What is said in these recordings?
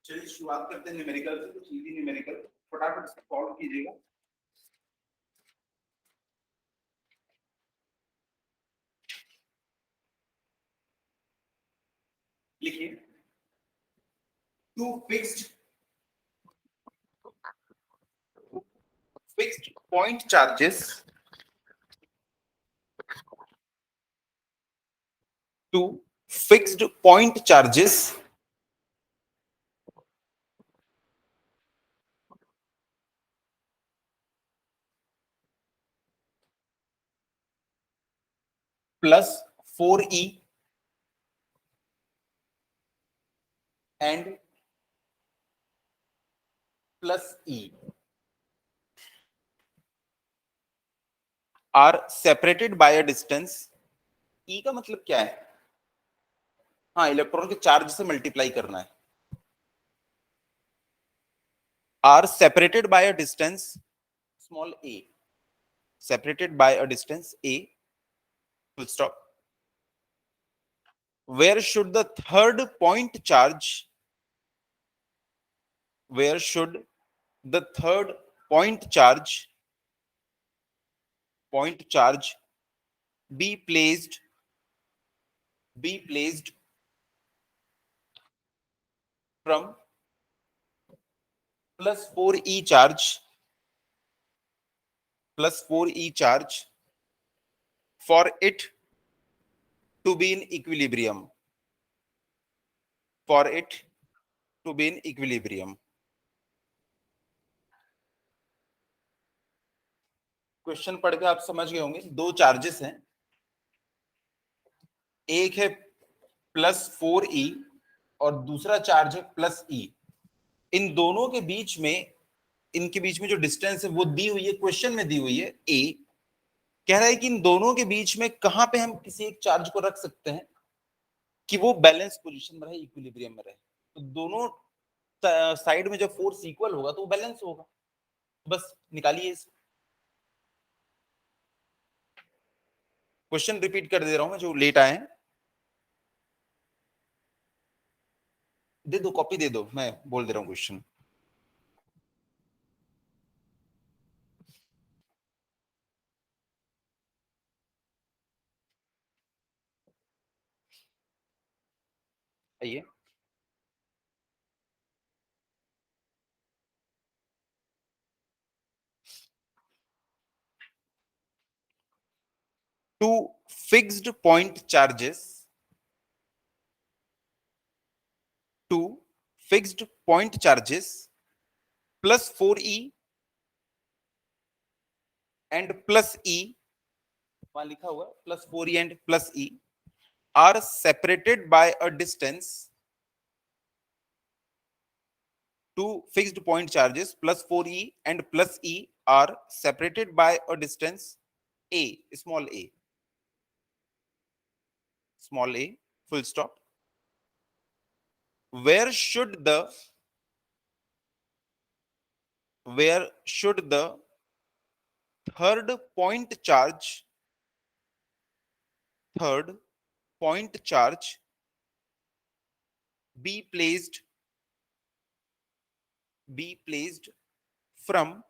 चलिए शुरुआत करते हैं न्यूमेरिकल से। कुछ इजी न्यूमेरिकल फटाफट से सॉल्व कीजिएगा। लिखिए, two fixed point charges, two fixed point charges plus 4e and plus e are separated by a distance। e का मतलब क्या है? हाँ, इलेक्ट्रॉन के चार्ज से मल्टीप्लाई करना है। are separated by a distance small a, separated by a distance a, full stop, where should the third point charge, where should the third point charge be placed from plus 4e charge for it to be in equilibrium, for it to be in equilibrium। Question पढ़ के आप समझ गए होंगे। दो charges हैं, एक है प्लस 4e और दूसरा चार्ज है प्लस e। इन दोनों के बीच में, इनके बीच में जो डिस्टेंस है वो दी हुई है, क्वेश्चन में दी हुई है a। कह रहा है कि इन दोनों के बीच में कहां पे हम किसी एक चार्ज को रख सकते हैं कि वो बैलेंस पोजीशन में रहे, इक्विलिब्रियम में रहे। तो दोनों साइड में जब फोर्स इक्वल होगा तो वो बैलेंस होगा। बस निकालिए इसको। क्वेश्चन रिपीट कर दे रहा हूं मैं, जो लेट आए हैं। दे दो, कॉपी दे दो, मैं बोल दे रहा हूं क्वेश्चन। आइए, two fixed point charges, two fixed point charges plus 4e and plus e, वहां लिखा हुआ plus 4e and plus e, are separated by a distance, two fixed point charges plus 4e and plus e are separated by a distance a, small a, full stop, where should the third point charge third point charge be placed from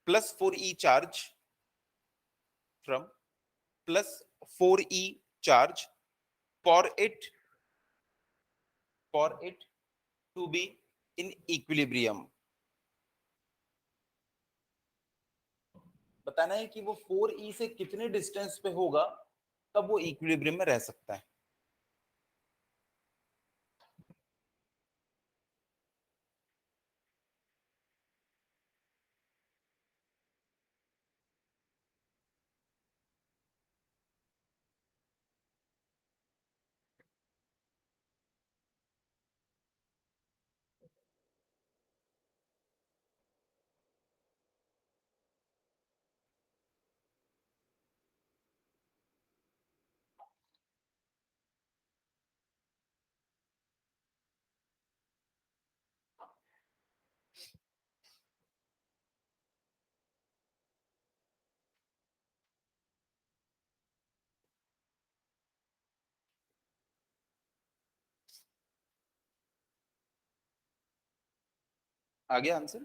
plus 4e charge, from plus 4e charge for it to be in equilibrium। बताना है कि वो 4e से कितने distance पे होगा तब वो इक्विलिब्रियम में रह सकता है। आ गया आंसर?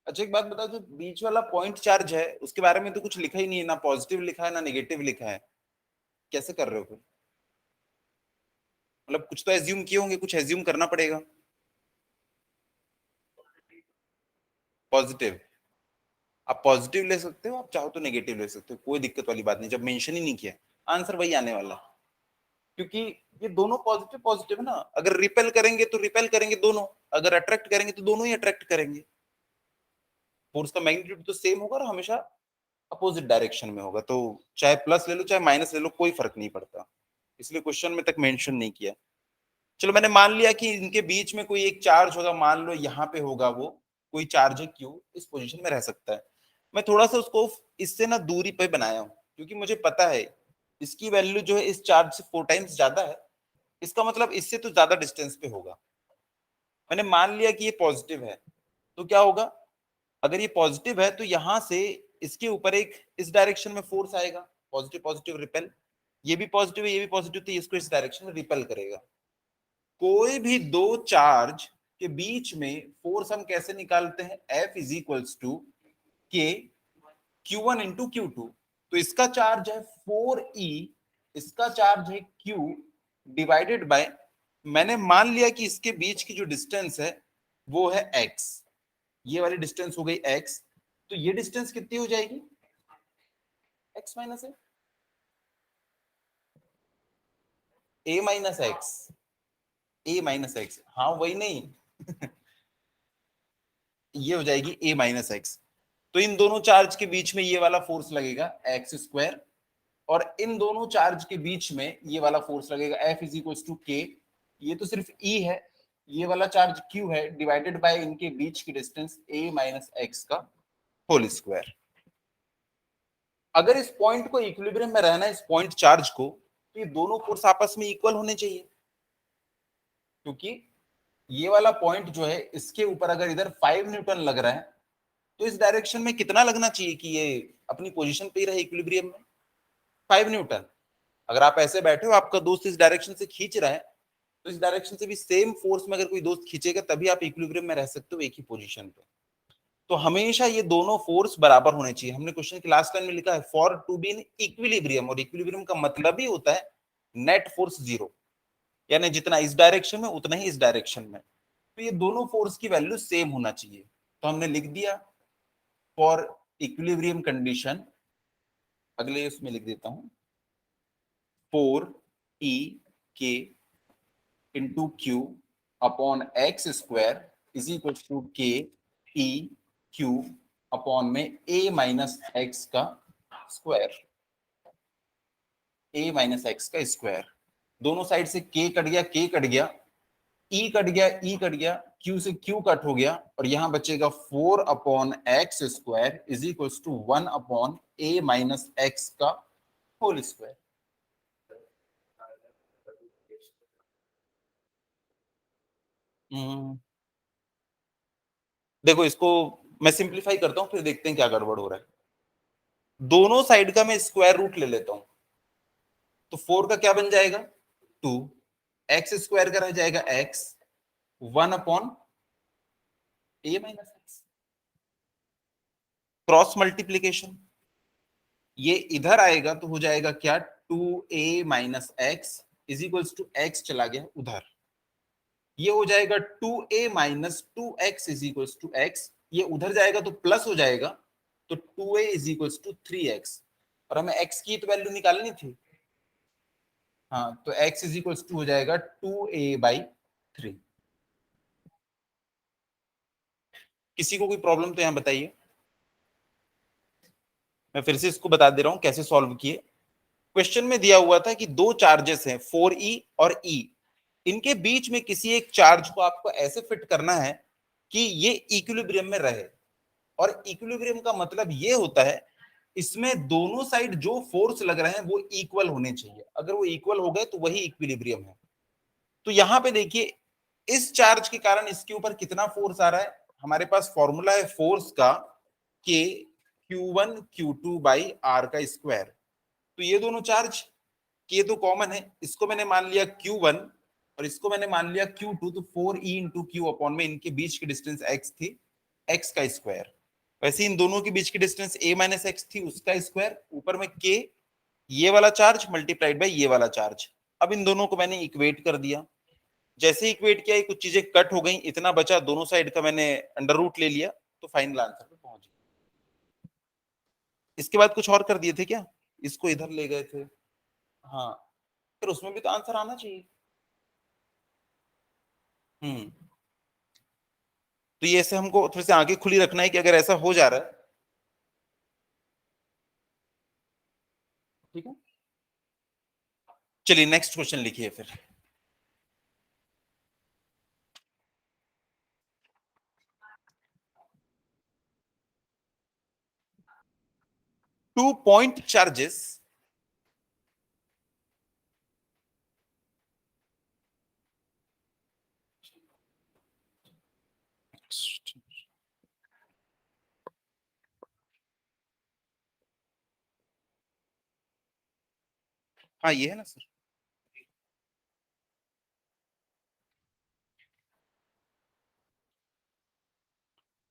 अच्छा एक बात बताओ, जो बीच वाला पॉइंट चार्ज है उसके बारे में तो कुछ लिखा ही नहीं है, ना पॉजिटिव लिखा है ना नेगेटिव लिखा है, कैसे कर रहे हो फिर? मतलब कुछ तो एज्यूम किए होंगे, कुछ एज्यूम करना पड़ेगा। पॉजिटिव, आप पॉजिटिव ले सकते हो, आप चाहो तो नेगेटिव ले सकते हो, कोई दिक्कत वाली बात नहीं, जब मेंशन ही नहीं किया आंसर वही आने वाला। क्योंकि ये दोनों पॉजिटिव पॉजिटिव है ना, अगर रिपेल करेंगे तो रिपेल करेंगे दोनों, अगर अट्रैक्ट करेंगे तो दोनों ही अट्रैक्ट करेंगे। फोर्स का मैग्नीट्यूड तो सेम होगा और हमेशा अपोजिट डायरेक्शन में होगा, तो चाहे प्लस ले लो चाहे माइनस ले लो कोई फर्क नहीं पड़ता, इसलिए क्वेश्चन में तक मेंशन नहीं किया। चलो मैंने मान लिया कि इनके बीच में कोई एक चार्ज होगा, मान लो यहाँ पे होगा वो कोई चार्ज है क्यू, इस पोजीशन में रह सकता है। मैं थोड़ा सा उसको इससे ना दूरी पे बनाया हूँ, क्योंकि मुझे पता है इसकी वैल्यू जो है इस चार्ज से 4 टाइम्स ज्यादा है, इसका मतलब इससे तो ज्यादा डिस्टेंस पे होगा। मैंने मान लिया कि ये पॉजिटिव है, तो क्या होगा, अगर ये पॉजिटिव है तो यहां से इसके ऊपर एक इस डायरेक्शन में फोर्स आएगा, पॉजिटिव पॉजिटिव रिपेल, ये भी पॉजिटिव है ये भी पॉजिटिव, तो इसको इस डायरेक्शन में रिपेल करेगा। कोई भी दो चार्ज के बीच में फोर्स हम कैसे निकालते हैं, F इज इक्वल्स टू के Q1 इंटू Q2। तो इसका चार्ज है 4E, इसका चार्ज है Q, डिवाइडेड बाय, मैंने मान लिया कि इसके बीच की जो डिस्टेंस है वो है x, ये वाली डिस्टेंस हो गई x, तो ये डिस्टेंस कितनी हो जाएगी, x माइनस ए माइनस एक्स, ए माइनस एक्स, हाँ वही नहीं ये हो जाएगी ए माइनस एक्स। तो इन दोनों चार्ज के बीच में ये वाला फोर्स लगेगा एक्स स्क्वायर, और इन दोनों चार्ज के बीच में ये वाला फोर्स लगेगा एफ इज इक्वल टू के, ये तो सिर्फ ई है, ये वाला चार्ज क्यू है, डिवाइडेड बाय इनके बीच की डिस्टेंस ए माइनस एक्स का होल स्क्वायर। अगर इस पॉइंट को इक्विलिब्रियम में रहना है, इस पॉइंट चार्ज को, तो ये दोनों फोर्स आपस में इक्वल होने चाहिए, क्योंकि ये वाला पॉइंट जो है इसके ऊपर अगर इधर 5 न्यूटन लग रहा है, तो इस डायरेक्शन में कितना लगना चाहिए कि ये अपनी पोजीशन पे ही रहे इक्विलिब्रियम में, 5 न्यूटन। अगर आप ऐसे बैठे हो, आपका दोस्त इस डायरेक्शन से खींच रहा है, तो इस डायरेक्शन से भी सेम फोर्स में अगर कोई दोस्त खींचेगा तभी आप इक्विलिब्रियम में रह सकते हो एक ही पोजीशन पे। तो हमेशा ये दोनों फोर्स बराबर होने चाहिए। हमने क्वेश्चन के लास्ट लाइन में लिखा है for to be in equilibrium, और इक्विलिब्रियम का मतलब ही होता है नेट फोर्स जीरो, यानी जितना इस डायरेक्शन में उतना ही इस डायरेक्शन में, तो ये दोनों फोर्स की वैल्यू सेम होना चाहिए। तो हमने लिख दिया फॉर इक्विलिब्रियम कंडीशन, अगले उसमें लिख देता हूं 4E K into q upon x square is equal to K E q upon में ए माइनस एक्स का स्क्वायर, ए माइनस एक्स का स्क्वायर, दोनों साइड से के कट गया, के कट गया, ई कट गया, ई कट गया, क्यू से क्यू कट हो गया, और यहां बचेगा 4/x² is equal to 1/a minus x का होल स्क्वायर। देखो इसको मैं सिंप्लीफाई करता हूं, फिर देखते हैं क्या गड़बड़ हो रहा है। दोनों साइड का मैं स्क्वायर रूट ले लेता हूं, तो 4 का क्या बन जाएगा 2, एक्स स्क्वायर का रह जाएगा x, 1/a minus x, cross multiplication, ये इधर आएगा तो हो जाएगा क्या 2a minus x is equals to x चला गया उधर, ये हो जाएगा 2a minus 2x is equals to x, ये उधर जाएगा तो प्लस हो जाएगा, तो 2a is equals to 3x, और हमें x की तो वैल्यू निकालनी थी, हाँ तो x इज इक्वल्स टू हो जाएगा 2a/3। किसी को कोई प्रॉब्लम तो यहां बताइए, मैं फिर से इसको बता दे रहा हूं कैसे सॉल्व किए। क्वेश्चन में दिया हुआ था कि दो चार्जेस हैं 4E और E, इनके बीच में किसी एक चार्ज को आपको ऐसे फिट करना है कि ये इक्विलिब्रियम में रहे। और इक्विलिब्रियम का मतलब ये होता है इसमें दोनों साइड जो फोर्स लग रहे हैं वो इक्वल होने चाहिए। अगर वो इक्वल हो गए तो वही इक्विलिब्रियम है। तो यहां पे देखिए इस चार्ज के कारण इसके ऊपर कितना फोर्स आ रहा है। हमारे पास फॉर्मूला है फोर्स का के Q1 Q2 बाई आर का स्क्वायर। तो ये दोनों चार्ज के तो कॉमन है, इसको मैंने मान लिया Q1 और इसको मैंने मान लिया Q2। तो 4E इंटू क्यू अपॉन में इनके बीच की डिस्टेंस x थी, x का स्क्वायर। वैसे इन दोनों के बीच की डिस्टेंस a माइनस एक्स थी, उसका स्क्वायर ऊपर में k, ये वाला चार्ज मल्टीप्लाइड बाई ये वाला चार्ज। अब इन दोनों को मैंने इक्वेट कर दिया। जैसे इक्वेट किया कुछ चीजें कट हो गई, इतना बचा दोनों साइड का मैंने अंडर रूट ले लिया, तो फाइनल आंसर पे पहुंच गया। इसके बाद कुछ और कर दिए थे क्या, इसको इधर ले गए थे। हाँ, फिर उसमें भी तो आंसर आना चाहिए। हम्म। तो ये ऐसे हमको थोड़ी सी आंखें खुली रखना है कि अगर ऐसा हो जा रहा है। ठीक है, चलिए नेक्स्ट क्वेश्चन लिखिए फिर। 2 point charges हाँ ये है ना sir.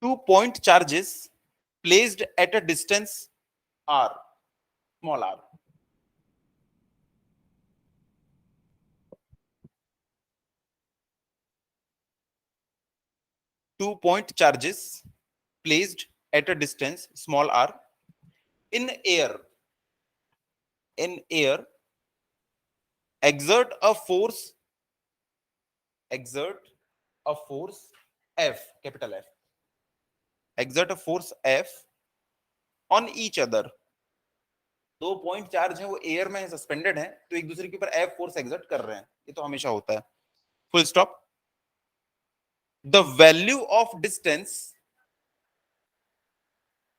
2 point charges placed at a distance r, small r. Two point charges placed at a distance small r in air, in air exert a force, exert a force F, capital F, exert a force F on each other। 2 point charge है वो air में suspended है, तो एक दूसरे के ऊपर F force exert कर रहे हैं, ये तो हमेशा होता है। Full stop. The value of distance,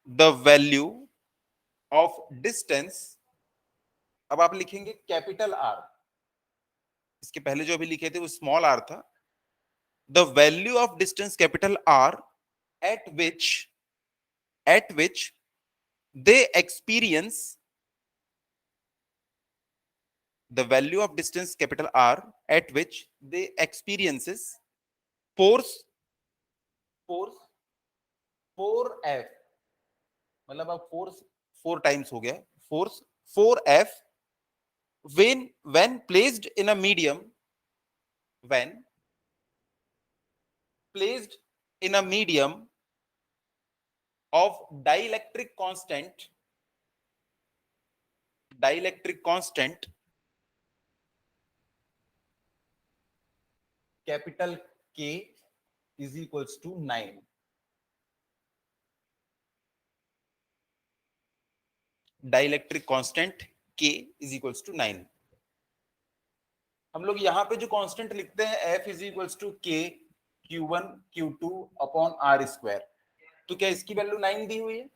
the value of distance, अब आप लिखेंगे कैपिटल आर, इसके पहले जो अभी लिखे थे वो स्मॉल आर था। The value of distance capital R eight which, eight which they experience, the value of distance capital R at which they experiences force, force 4F, मतलब अब फोर्स 4 टाइम्स हो गया, force 4F when placed in a medium, when placed in a medium of dielectric constant, dielectric constant capital K is equals to 9। Dielectric constant K is equals to 9। हम लोग यहाँ पे जो constant लिखते हैं F is equals to K Q1 Q2 upon R square, तो क्या इसकी वैल्यू 9 दी हुई है?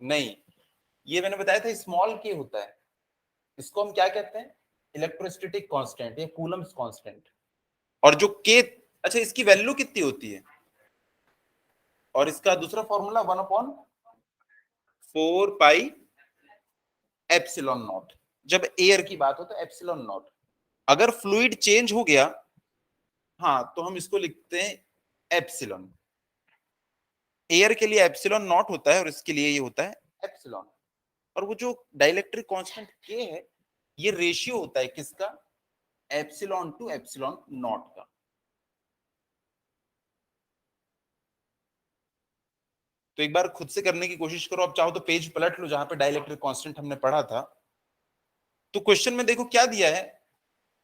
नहीं, ये मैंने बताया था स्मॉल k होता है, इसको हम क्या कहते हैं, इलेक्ट्रोस्टैटिक कांस्टेंट या कूलम्स कांस्टेंट। और जो k, अच्छा इसकी वैल्यू कितनी होती है, और इसका दूसरा फॉर्मूला 1/4 पाई एप्सिलॉन नॉट। जब एयर की बात हो तो एप्सिलॉन नॉट। अगर फ्लूइड चेंज हो गया, हाँ, तो हम इसको लिखते हैं एप्सिलॉन। एयर के लिए एप्सिलॉन नॉट होता है और इसके लिए ये होता है एप्सिलॉन। और वो जो डाइलेक्ट्रिक कांस्टेंट के है, ये रेशियो होता है किसका, एप्सिलॉन टू एप्सिलॉन नॉट का। तो एक बार खुद से करने की कोशिश करो, अब चाहो तो पेज पलट लो जहां पे डाइलेक्ट्रिक कांस्टेंट हमने पढ़ा था। तो क्वेश्चन में देखो क्या दिया है,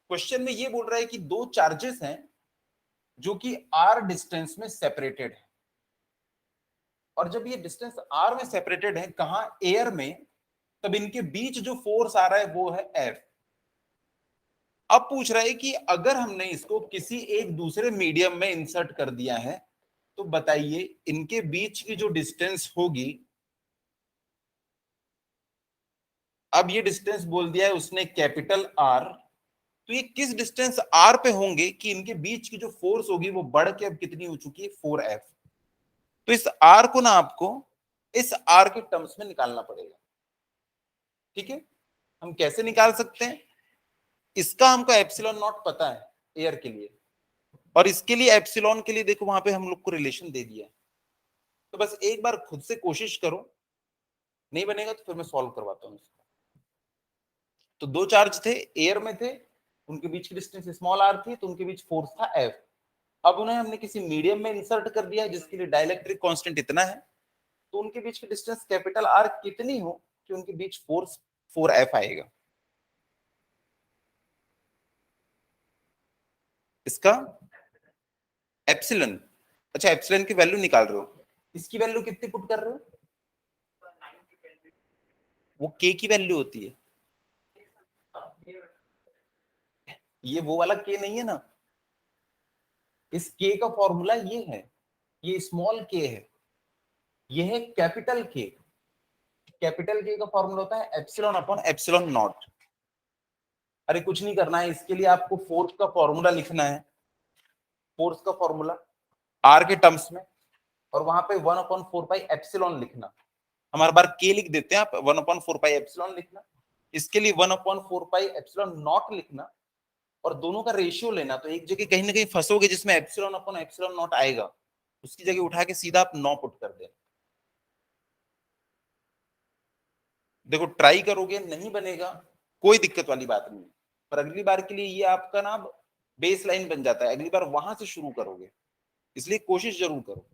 क्वेश्चन में ये बोल रहा है कि दो चार्जेस हैं जो कि r डिस्टेंस में सेपरेटेड है, और जब ये डिस्टेंस r में सेपरेटेड है, कहां, एयर में, तब इनके बीच जो फोर्स आ रहा है वो है F। अब पूछ रहा है कि अगर हमने इसको किसी एक दूसरे मीडियम में इंसर्ट कर दिया है तो बताइए इनके बीच की जो डिस्टेंस होगी, अब ये डिस्टेंस बोल दिया है उसने कैपिटल आर, तो ये किस डिस्टेंस आर पे होंगे कि इनके बीच की जो फोर्स होगी वो बढ़ के अब कितनी हो चुकी है 4F। तो इस आर को ना आपको इस आर के टर्म्स में निकालना पड़ेगा। ठीक है, हम कैसे निकाल सकते हैं? इसका हमको एप्सिलॉन नॉट पता है एयर के लिए, और इसके लिए एप्सिलॉन के लिए देखो वहां पे हम लोग को रिलेशन दे दिया है। तो बस एक बार खुद से कोशिश करो, नहीं बनेगा तो फिर मैं सॉल्व करवाता हूँ इसको। तो दो चार्ज थे, एयर में थे, उनके बीच की डिस्टेंस स्मॉल आर थी, तो उनके बीच फोर्स था एफ। अब उन्हें हमने किसी मीडियम में इंसर्ट कर दिया है जिसके लिए डाइलेक्ट्रिक कांस्टेंट इतना है, तो उनके बीच की डिस्टेंस कैपिटल आर कितनी हो कि उनके बीच फोर्स 4F आएगा। इसका एप्सिलन, अच्छा एप्सिलन की वैल्यू निकाल रहे हो, इसकी वैल्यू कितनी पुट कर रहे हो? वो के की वैल्यू होती है, ये वो वाला के नहीं है ना, इस के का फॉर्मूला ये है, ये स्मॉल के है, ये है कैपिटल के। कैपिटल के का फॉर्मूला होता है एप्सिलॉन अपॉन एप्सिलॉन नॉट। अरे कुछ नहीं करना है, इसके लिए आपको फोर्स का फॉर्मूला लिखना है, फोर्स का फॉर्मूला आर के टर्म्स में, और वहां पे 1/4 पाई एप्सिलॉन लिखना। हमारे बार के लिख देते हैं, आप 1/4 पाई एप्सिलॉन लिखना, इसके लिए 1/4 पाई एप्सिलॉन नॉट लिखना, और दोनों का रेशियो लेना। तो एक जगह कहीं ना कहीं फंसोगे जिसमें एप्सिलॉन अपॉन एप्सिलॉन नॉट आएगा, उसकी जगह उठा के सीधा आप 9 पुट कर देना। देखो ट्राई करोगे नहीं बनेगा, कोई दिक्कत वाली बात नहीं है, पर अगली बार के लिए ये आपका ना बेस लाइन बन जाता है, अगली बार वहां से शुरू करोगे, इसलिए कोशिश जरूर करो।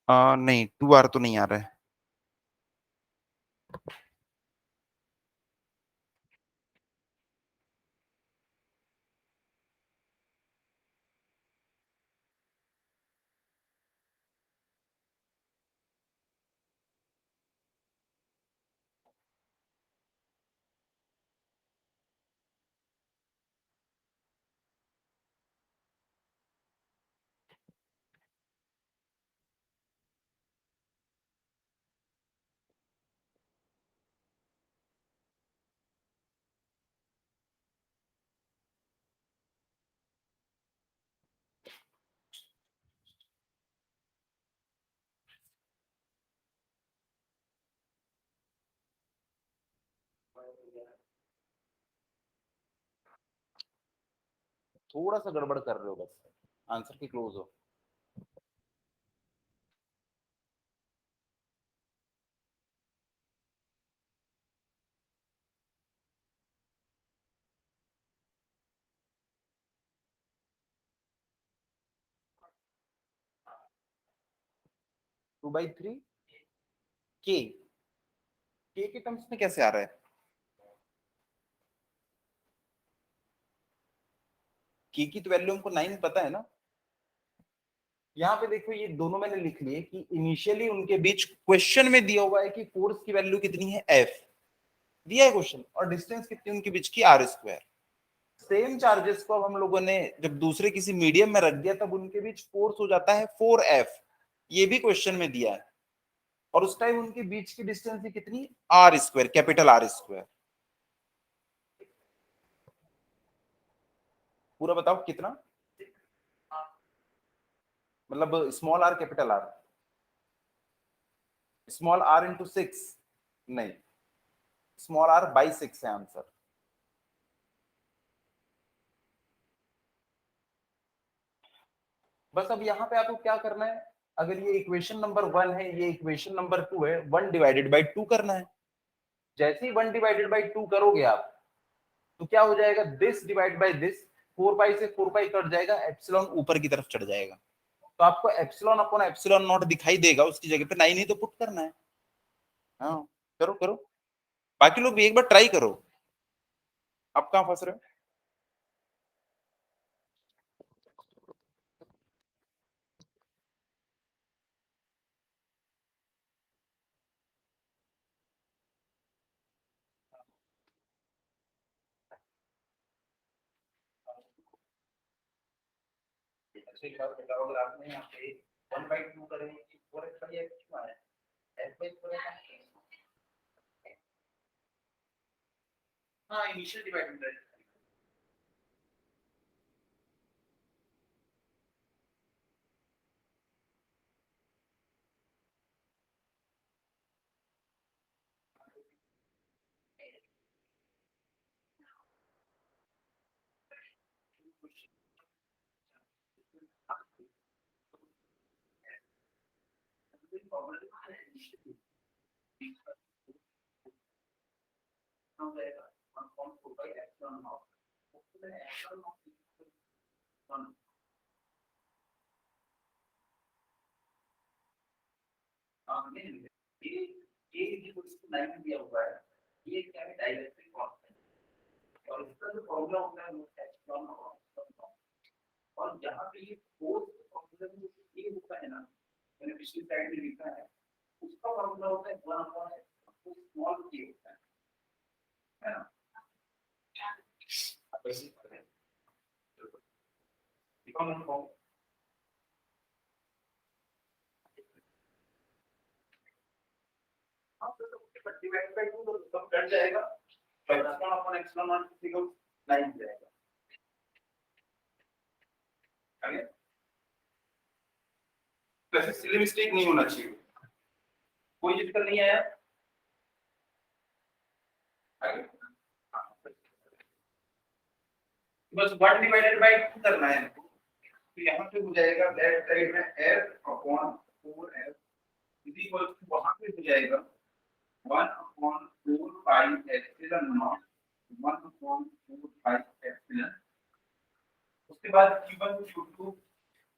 नहीं 2R तो नहीं आ रहा है। थोड़ा सा गड़बड़ कर रहे हो, बस आंसर के क्लोज हो। 2/3 के टर्म्स में कैसे आ रहा है? के की तो वैल्यू हमको 9 पता है ना। यहाँ पे देखो ये दोनों मैंने लिख लिए कि इनिशियली उनके बीच क्वेश्चन में दिया हुआ है कि फोर्स की वैल्यू कितनी है एफ, दिया है क्वेश्चन, और डिस्टेंस कितनी उनके बीच की आर स्क्वायर। सेम चार्जेस को अब हम लोगों ने जब दूसरे किसी मीडियम में रख दिया तब उनके बीच फोर्स हो जाता है 4F, ये भी क्वेश्चन में दिया है, और उस टाइम उनके बीच की डिस्टेंस ही कितनी, R square, capital R square. पूरा बताओ कितना, मतलब small R capital R, small R into 6 नहीं, स्मॉल आर बाई 6 है आंसर। बस अब यहाँ पे आपको क्या करना है, अगर ये इक्वेशन नंबर 1 है, ये इक्वेशन नंबर 2 है, 1 डिवाइडेड बाई 2 करना है। जैसे ही 1 डिवाइडेड बाई 2 करोगे आप तो क्या हो जाएगा, दिस डिवाइड बाई दिस, 4 पाई से 4 पाई कट जाएगा, एप्सिलॉन ऊपर की तरफ चढ़ जाएगा, तो आपको एप्सिलॉन अपॉन एप्सिलॉन नॉट दिखाई देगा, उसकी जगह पे 9 ही तो पुट करना है। हाँ करो करो, बाकी लोग भी एक बार ट्राई करो। आप कहाँ फंस रहे हो। अच्छा एक बात बताओ, अगर आपने यहाँ पे 1/2 करेंगे कि 4x बाई x क्यों आया, x बाई 4x। हाँ इनिशियल डिवाइड है। दिया हुआ है, ये क्या है, डाइलेक्ट्रिक कांस्टेंट, और इसका जो फॉर्मूला होता है वो एप्सिलॉन और यहाँ पे ये फोर्स फॉर्मूला जो ये होता है ना, मैंने पिछली स्लाइड में लिखा है, उसका फॉर्मूला होता है 1/s, तो स्मॉल के होता है ना। आप ऐसे करें, लिखो ना फॉर्म, आप तो डिवाइड बाय 2 तो सब कट जाएगा, तो epsilon upon epsilon not equal 9 जाएगा। आगे तो ऐसे सिली मिस्टेक नहीं होना चाहिए, कोई दिक्कत नहीं आया। आगे बस 1 डिवाइडेड बाय 2 करना है, तो यहाँ पे हो जाएगा लेफ्ट साइड में f upon 4f is equal to, वहां पे हो जाएगा 1 upon 4 pi epsilon nought, 1 upon 4 pi epsilon, उसके बाद q1 q2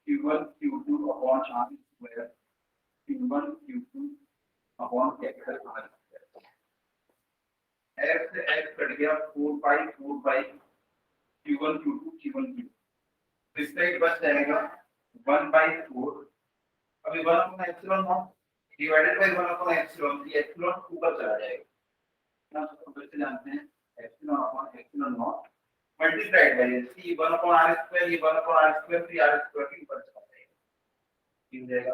q1 q2 upon r square, q1 q2 upon capital r square, f से f कट गया 4 पाई q1 q2 q1 q2, इस side बच जाएगा 1/4, अभी 1 upon epsilon not divided by 1 upon epsilon, ये epsilon ऊपर चला जाएगा ना, तो फिर से जानते हैं epsilon upon epsilon not multiplied by ये 1 अपॉन r स्क्वायर, ये 1 अपॉन r स्क्वायर, फिर r स्क्वायर के ऊपर चला जाएगा, मिल जाएगा।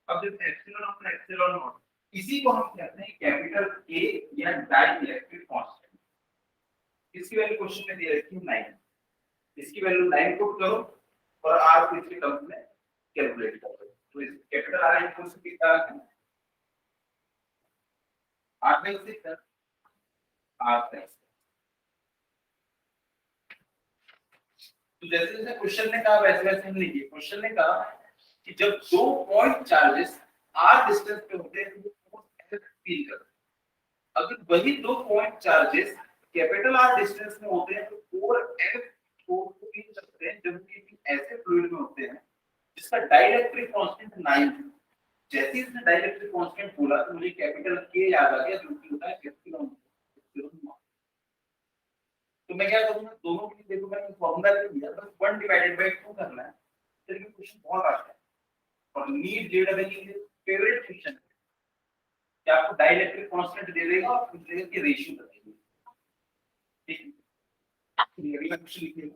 अब जब एप्सिलॉन अपॉन एप्सिलॉन नॉट, इसी को हम कहते हैं कैपिटल K या डाइलेक्ट्रिक कांस्टेंट, इसकी वैल्यू क्वेश्चन में दे रखी है 9, इसकी वैल्यू 9 पुट करो और r को इसके टर्म्स में कैलकुलेट करो, तो इस कैपिटल R इक्वल टू कितना है, r में से r है। तो जैसे जैसे क्वेश्चन ने कहा वैसे वैसे हम लिखिए, क्वेश्चन ने कहा कि जब दो पॉइंट चार्जेस r डिस्टेंस पे होते हैं तो फोर्स F फील करते हैं, अगर वही दो point charges capital R distance में होते हैं तो 4F फोर्स को फील करते हैं, जबकि ऐसे फ्लूइड में होते हैं जिसका डाइलेक्ट्रिक कांस्टेंट 9 है। जैसे ही इसने डाइलेक्ट्रिक कांस्टेंट बोला तो मुझे कैपिटल K याद आ गया, जो कि होता है एप्सिलॉन। तो मैं क्या करूंगा, दोनों के लिए देखो मैंने फॉर्मूला दे दिया, बस 1/2 करना है। तो ये क्वेश्चन बहुत आसान है और नीट जेईई के फेवरेट क्वेश्चन है कि आपको डाइलेक्ट्रिक कांस्टेंट दे देगा और पूछ लेगा कि रेशियो बताइए। ठीक है, अगला क्वेश्चन लिखिए।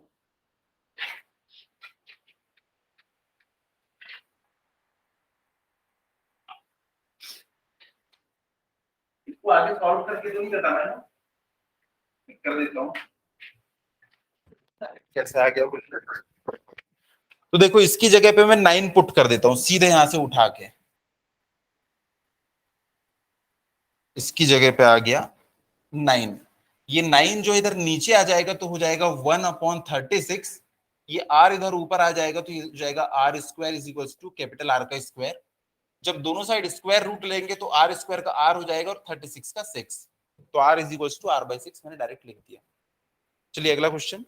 इसको आगे सॉल्व करके तो नहीं बताना है ना, कर देता हूँ। कैसे आ गया क्वेश्चन? तो देखो इसकी जगह पे मैं 9 पुट कर देता हूं सीधे यहां से उठा के, इसकी जगह पे आ गया 9। ये 9 जो इधर नीचे आ जाएगा तो हो जाएगा 1/36। ये r इधर ऊपर आ जाएगा तो ये हो जाएगा R square is equal to capital R का स्क्वायर। जब दोनों साइड स्क्वायर रूट लेंगे तो आर स्क्वायर का r हो जाएगा और 36 का 6, तो r is equal to r/6 मैंने डायरेक्ट लिख दिया। चलिए अगला क्वेश्चन।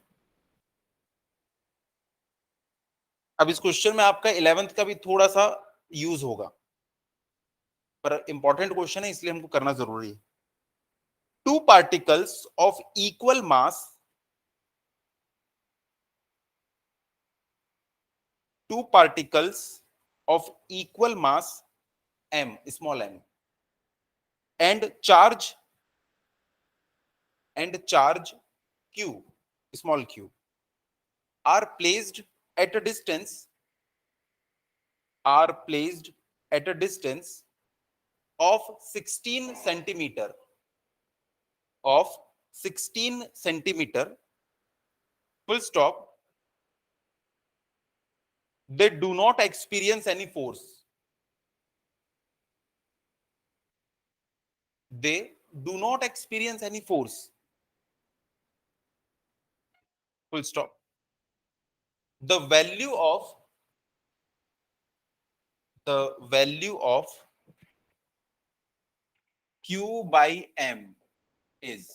अब इस क्वेश्चन में आपका 11th का भी थोड़ा सा यूज होगा, पर इंपॉर्टेंट क्वेश्चन है इसलिए हमको करना जरूरी है। Two particles of equal mass, two particles of equal mass m, small m, and charge q, small q, are placed at a distance, of 16 centimeter, of 16 centimeter, full stop. They do not experience any force. They do not experience any force. Full stop. The value of q by m is,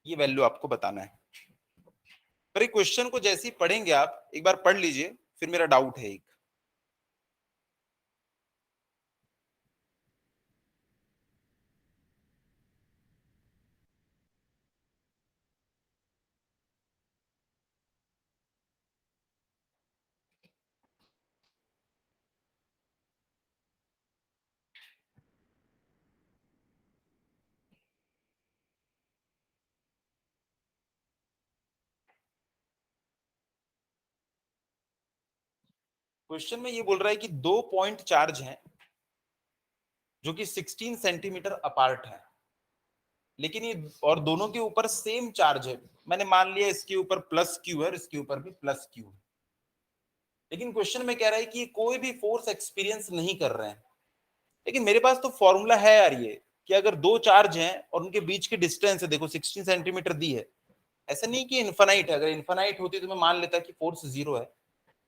ये value आपको बताना है। पर ये question को जैसे ही पढ़ेंगे आप, एक बार पढ़ लीजिए, फिर मेरा डाउट है एक। क्वेश्चन में ये बोल रहा है कि 2 पॉइंट चार्ज हैं जो कि 16 सेंटीमीटर अपार्ट है, लेकिन ये और दोनों के ऊपर सेम चार्ज है। मैंने मान लिया इसके ऊपर प्लस क्यू है और इसके ऊपर भी प्लस क्यू है, लेकिन क्वेश्चन में कह रहा है कि कोई भी फोर्स एक्सपीरियंस नहीं कर रहे हैं। लेकिन मेरे पास तो फॉर्मूला है यार ये, कि अगर दो चार्ज हैं और उनके बीच की डिस्टेंस है, देखो 16 सेंटीमीटर दी है, ऐसा नहीं कि इन्फानाइट है। अगर इन्फानाइट होती तो मैं मान लेता कि फोर्स 0 है।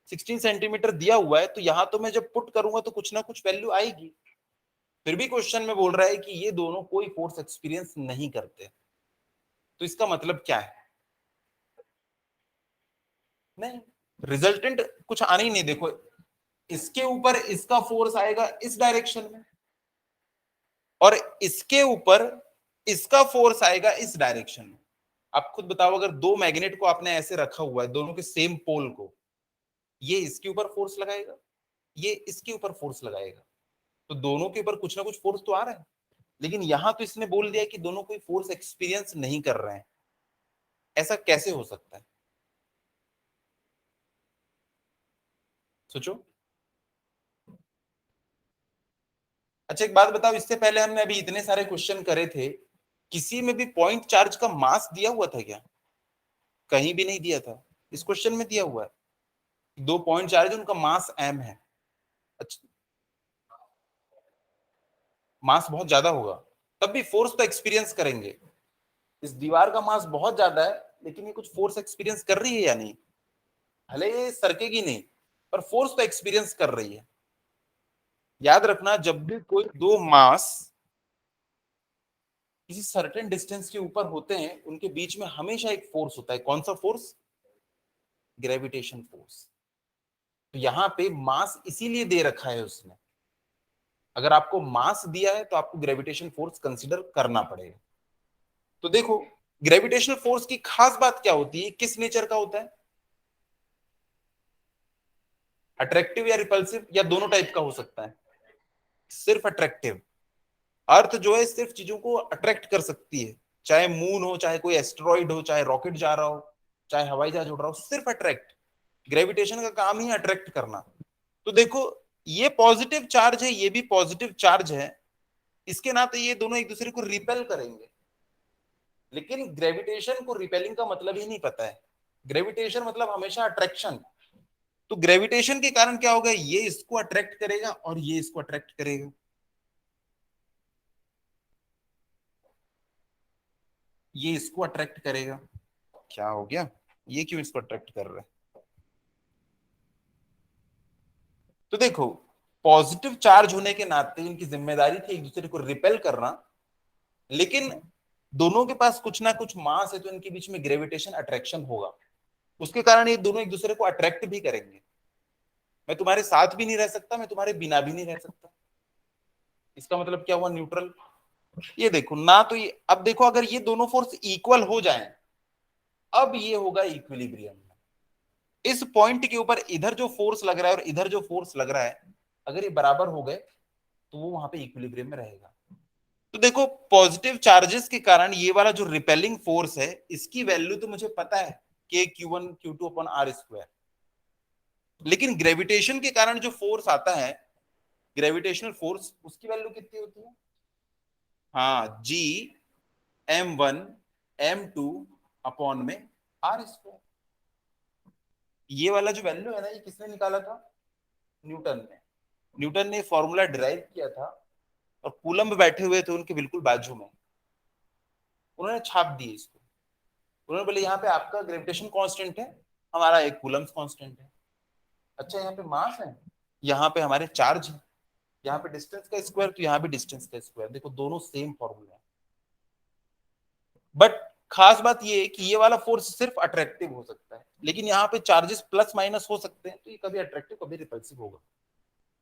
16 सेंटीमीटर दिया हुआ है, तो यहां तो मैं जब पुट करूंगा तो कुछ ना कुछ वैल्यू आएगी। फिर भी क्वेश्चन में बोल रहा है कि ये दोनों कोई फोर्स एक्सपीरियंस नहीं करते, तो इसका मतलब क्या है? नहीं, रिजल्टेंट कुछ आने ही नहीं। देखो इसके ऊपर इसका फोर्स आएगा इस डायरेक्शन में, और इसके ऊपर इसका फोर्स आएगा इस डायरेक्शन में। आप खुद बताओ, अगर दो मैग्नेट को आपने ऐसे रखा हुआ है, दोनों के सेम पोल को, ये इसके ऊपर फोर्स लगाएगा, ये इसके ऊपर फोर्स लगाएगा, तो दोनों के ऊपर कुछ ना कुछ फोर्स तो आ रहा है। लेकिन यहां तो इसने बोल दिया कि दोनों कोई फोर्स एक्सपीरियंस नहीं कर रहे हैं। ऐसा कैसे हो सकता है? सोचो। अच्छा एक बात बताओ, इससे पहले हमने अभी इतने सारे क्वेश्चन करे थे, किसी में भी पॉइंट चार्ज का मास दिया हुआ था क्या? कहीं भी नहीं दिया था। इस क्वेश्चन में दिया हुआ है दो पॉइंट चार्ज, उनका मास m है। अच्छा, मास बहुत ज्यादा होगा तब भी फोर्स तो एक्सपीरियंस करेंगे। इस दीवार का मास बहुत ज्यादा है, लेकिन ये कुछ फोर्स एक्सपीरियंस कर रही है या नहीं? भले ये सरकेगी नहीं, पर फोर्स तो एक्सपीरियंस कर रही है। याद रखना, जब भी कोई दो मास किसी सर्टेन डिस्टेंस के ऊपर होते हैं, उनके बीच में हमेशा एक फोर्स होता है। कौन सा फोर्स? Gravitation force. तो यहाँ पे मास इसीलिए दे रखा है उसने। अगर आपको मास दिया है तो आपको ग्रेविटेशन फोर्स कंसीडर करना पड़ेगा। तो देखो ग्रेविटेशनल फोर्स की खास बात क्या होती है, किस नेचर का होता है? अट्रैक्टिव या रिपल्सिव या दोनों टाइप का हो सकता है? सिर्फ अट्रैक्टिव। अर्थ जो है सिर्फ चीजों को अट्रैक्ट कर सकती है, चाहे मून हो, चाहे कोई एस्टेरॉइड हो, चाहे रॉकेट जा रहा हो, चाहे हवाई जहाज उड़ रहा हो, सिर्फ अट्रैक्ट। ग्रेविटेशन का काम ही है अट्रैक्ट करना। तो देखो, ये पॉजिटिव चार्ज है, ये भी पॉजिटिव चार्ज है, इसके नाते ये दोनों एक दूसरे को रिपेल करेंगे। लेकिन ग्रेविटेशन को रिपेलिंग का मतलब ही नहीं पता है। ग्रेविटेशन मतलब हमेशा अट्रैक्शन। तो ग्रेविटेशन के कारण क्या होगा, ये इसको अट्रैक्ट करेगा और ये इसको अट्रैक्ट करेगा। ये इसको अट्रैक्ट करेगा। क्या हो गया, ये क्यों इसको अट्रैक्ट कर रहा है? तो देखो, पॉजिटिव चार्ज होने के नाते इनकी जिम्मेदारी थी एक दूसरे को रिपेल करना, लेकिन दोनों के पास कुछ ना कुछ मास है, तो इनके बीच में ग्रेविटेशन अट्रैक्शन होगा। उसके कारण ये दोनों एक दूसरे को अट्रैक्ट भी करेंगे। मैं तुम्हारे साथ भी नहीं रह सकता, मैं तुम्हारे बिना भी नहीं रह सकता। इसका मतलब क्या हुआ, न्यूट्रल। ये देखो ना, तो ये अब देखो, अगर ये दोनों फोर्स इक्वल हो जाएं, अब ये होगा इक्विलिब्रियम। इस पॉइंट के ऊपर इधर जो फोर्स लग रहा है और इधर जो फोर्स लग रहा है, अगर ये बराबर हो गए तो वो वहां पे इक्विलिब्रियम में रहेगा। तो देखो, पॉजिटिव चार्जेस के कारण ये वाला जो रिपेलिंग फोर्स है, इसकी वैल्यू तो मुझे पता है, के Q1 Q2/r²। लेकिन ग्रेविटेशन के कारण जो फोर्स आता है, ग्रेविटेशनल फोर्स, उसकी वैल्यू कितनी होती है? हाँ, G m1 m2/r²। ये वाला जो वैल्यू है ना, ये किसने निकाला था? न्यूटन ने। न्यूटन ने फॉर्मूला डिराइव किया था, और कूलम्ब बैठे हुए थे उनके बिल्कुल बाजू में। उन्होंने छाप दिए इसको। उन्होंने बोले यहाँ पे आपका ग्रेविटेशन कांस्टेंट है, हमारा एक कूलम्ब कांस्टेंट है। अच्छा, यहाँ पे मास है, यहाँ पे हमारे चार्ज है, यहाँ पे डिस्टेंस का स्क्वायर, तो यहाँ भी डिस्टेंस का स्क्वायर। देखो, दोनों सेम फॉर्मूला है। बट खास बात ये है कि ये वाला फोर्स सिर्फ अट्रैक्टिव हो सकता है, लेकिन यहाँ पे चार्जेस प्लस माइनस हो सकते हैं, तो ये कभी अट्रैक्टिव कभी रिपल्सिव होगा।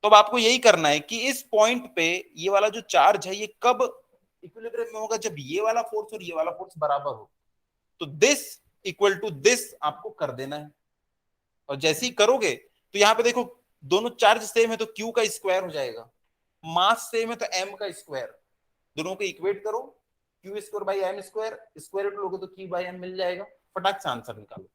तो अब आपको यही करना है कि इस पॉइंट पे ये वाला जो चार्ज है, ये कब इक्विलिब्रियम में होगा, जब ये वाला फोर्स और ये वाला फोर्स बराबर हो। तो दिस इक्वल टू दिस आपको कर देना है। और जैसे ही करोगे, तो यहाँ पे देखो, दोनों चार्ज सेम है तो क्यू का स्क्वायर हो जाएगा, मास सेम है तो एम का स्क्वायर। दोनों को इक्वेट करो, Q²/m², स्क्वायर रूट लोगे तो Q/m मिल जाएगा। फटाक से आंसर निकालो।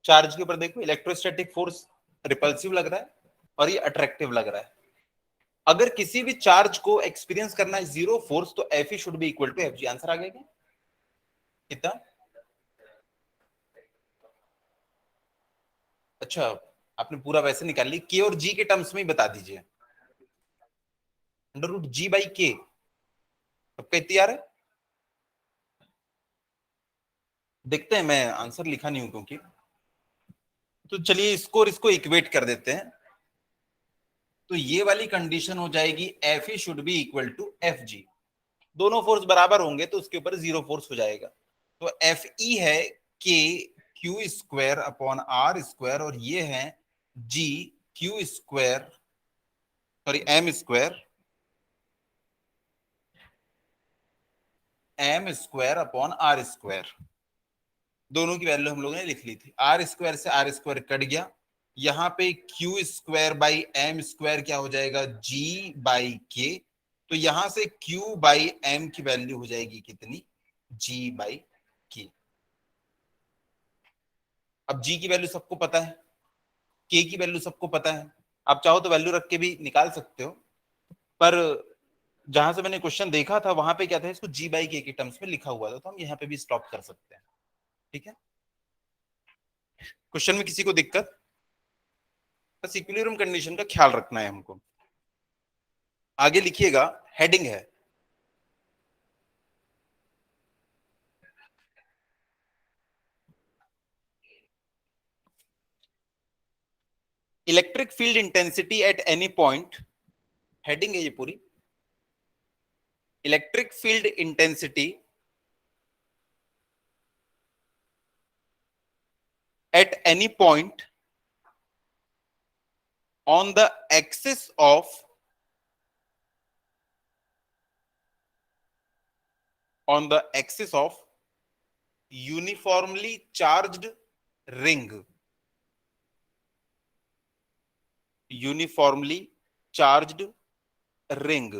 चार्ज के ऊपर देखो, इलेक्ट्रोस्टैटिक फोर्स रिपल्सिव लग रहा है और ये अट्रैक्टिव लग रहा है। अगर किसी भी चार्ज को एक्सपीरियंस करना है जीरो फोर्स, तो F E should be equal to F G. Answer आ गया क्या? कितना? अच्छा, आपने पूरा वैसे निकाल ली, के और जी के टर्म्स में ही बता दीजिए। अंडर रूट जी बाई के, सबका इतना आ रहा है? देखते हैं, मैं आंसर लिखा नहीं हूं क्योंकि, तो चलिए इसको और इसको इक्वेट कर देते हैं। तो ये वाली कंडीशन हो जाएगी F E should be equal to F G. दोनों फोर्स बराबर होंगे तो उसके ऊपर जीरो फोर्स हो जाएगा। तो एफ ई है K q square upon R square, और ये है G q square, sorry M square upon R square. दोनों की वैल्यू हम लोगों ने लिख ली थी। आर स्क्वायर से आर स्क्वायर कट गया, यहाँ पे q square by M square क्या हो जाएगा? G by K. तो यहां से क्यू बाई एम की वैल्यू हो जाएगी कितनी? जी बाई के। अब जी की वैल्यू सबको पता है, के की वैल्यू सबको पता है, आप चाहो तो वैल्यू रख के भी निकाल सकते हो, पर जहां से मैंने क्वेश्चन देखा था वहां पे क्या था, इसको जी बाई के टर्म्स में लिखा हुआ था, तो हम यहाँ पे भी स्टॉप कर सकते हैं। ठीक है, क्वेश्चन में किसी को दिक्कत? बस इक्विलिब्रियम कंडीशन का ख्याल रखना है हमको। आगे लिखिएगा, हेडिंग है electric field intensity at any point. Heading है ये पूरी, electric field intensity at any point on the axis of uniformly charged ring, uniformly charged ring।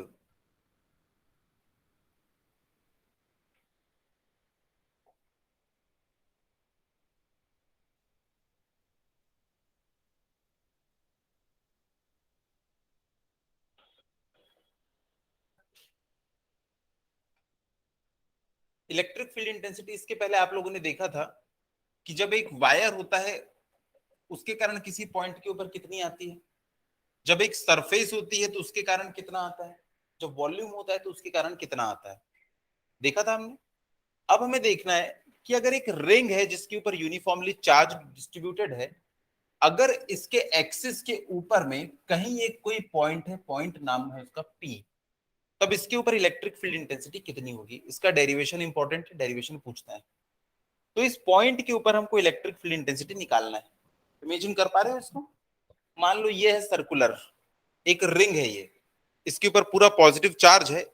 Electric field intensity, इसके पहले आप लोगों ने देखा था कि जब एक वायर होता है उसके कारण किसी पॉइंट के ऊपर कितनी आती है, जब एक सरफेस होती है तो उसके कारण कितना आता है, जब वॉल्यूम होता है तो उसके कारण कितना आता है, देखा था हमने। अब हमें देखना है कि अगर एक रिंग है जिसके ऊपर यूनिफॉर्मली चार्ज डिस्ट्रीब्यूटेड है, अगर इसके एक्सिस के ऊपर में कहीं एक कोई पॉइंट है, पॉइंट नाम है उसका पी, तब इसके ऊपर इलेक्ट्रिक फील्ड इंटेंसिटी कितनी होगी? इसका डेरिवेशन इंपॉर्टेंट है, डेरिवेशन पूछता है। तो इस पॉइंट के ऊपर हमको इलेक्ट्रिक फील्ड इंटेंसिटी निकालना है। इमेजिन कर पा रहे हो इसको? मान लो ये है सर्कुलर, एक रिंग है ये, इसके ऊपर पूरा पॉजिटिव चार्ज है,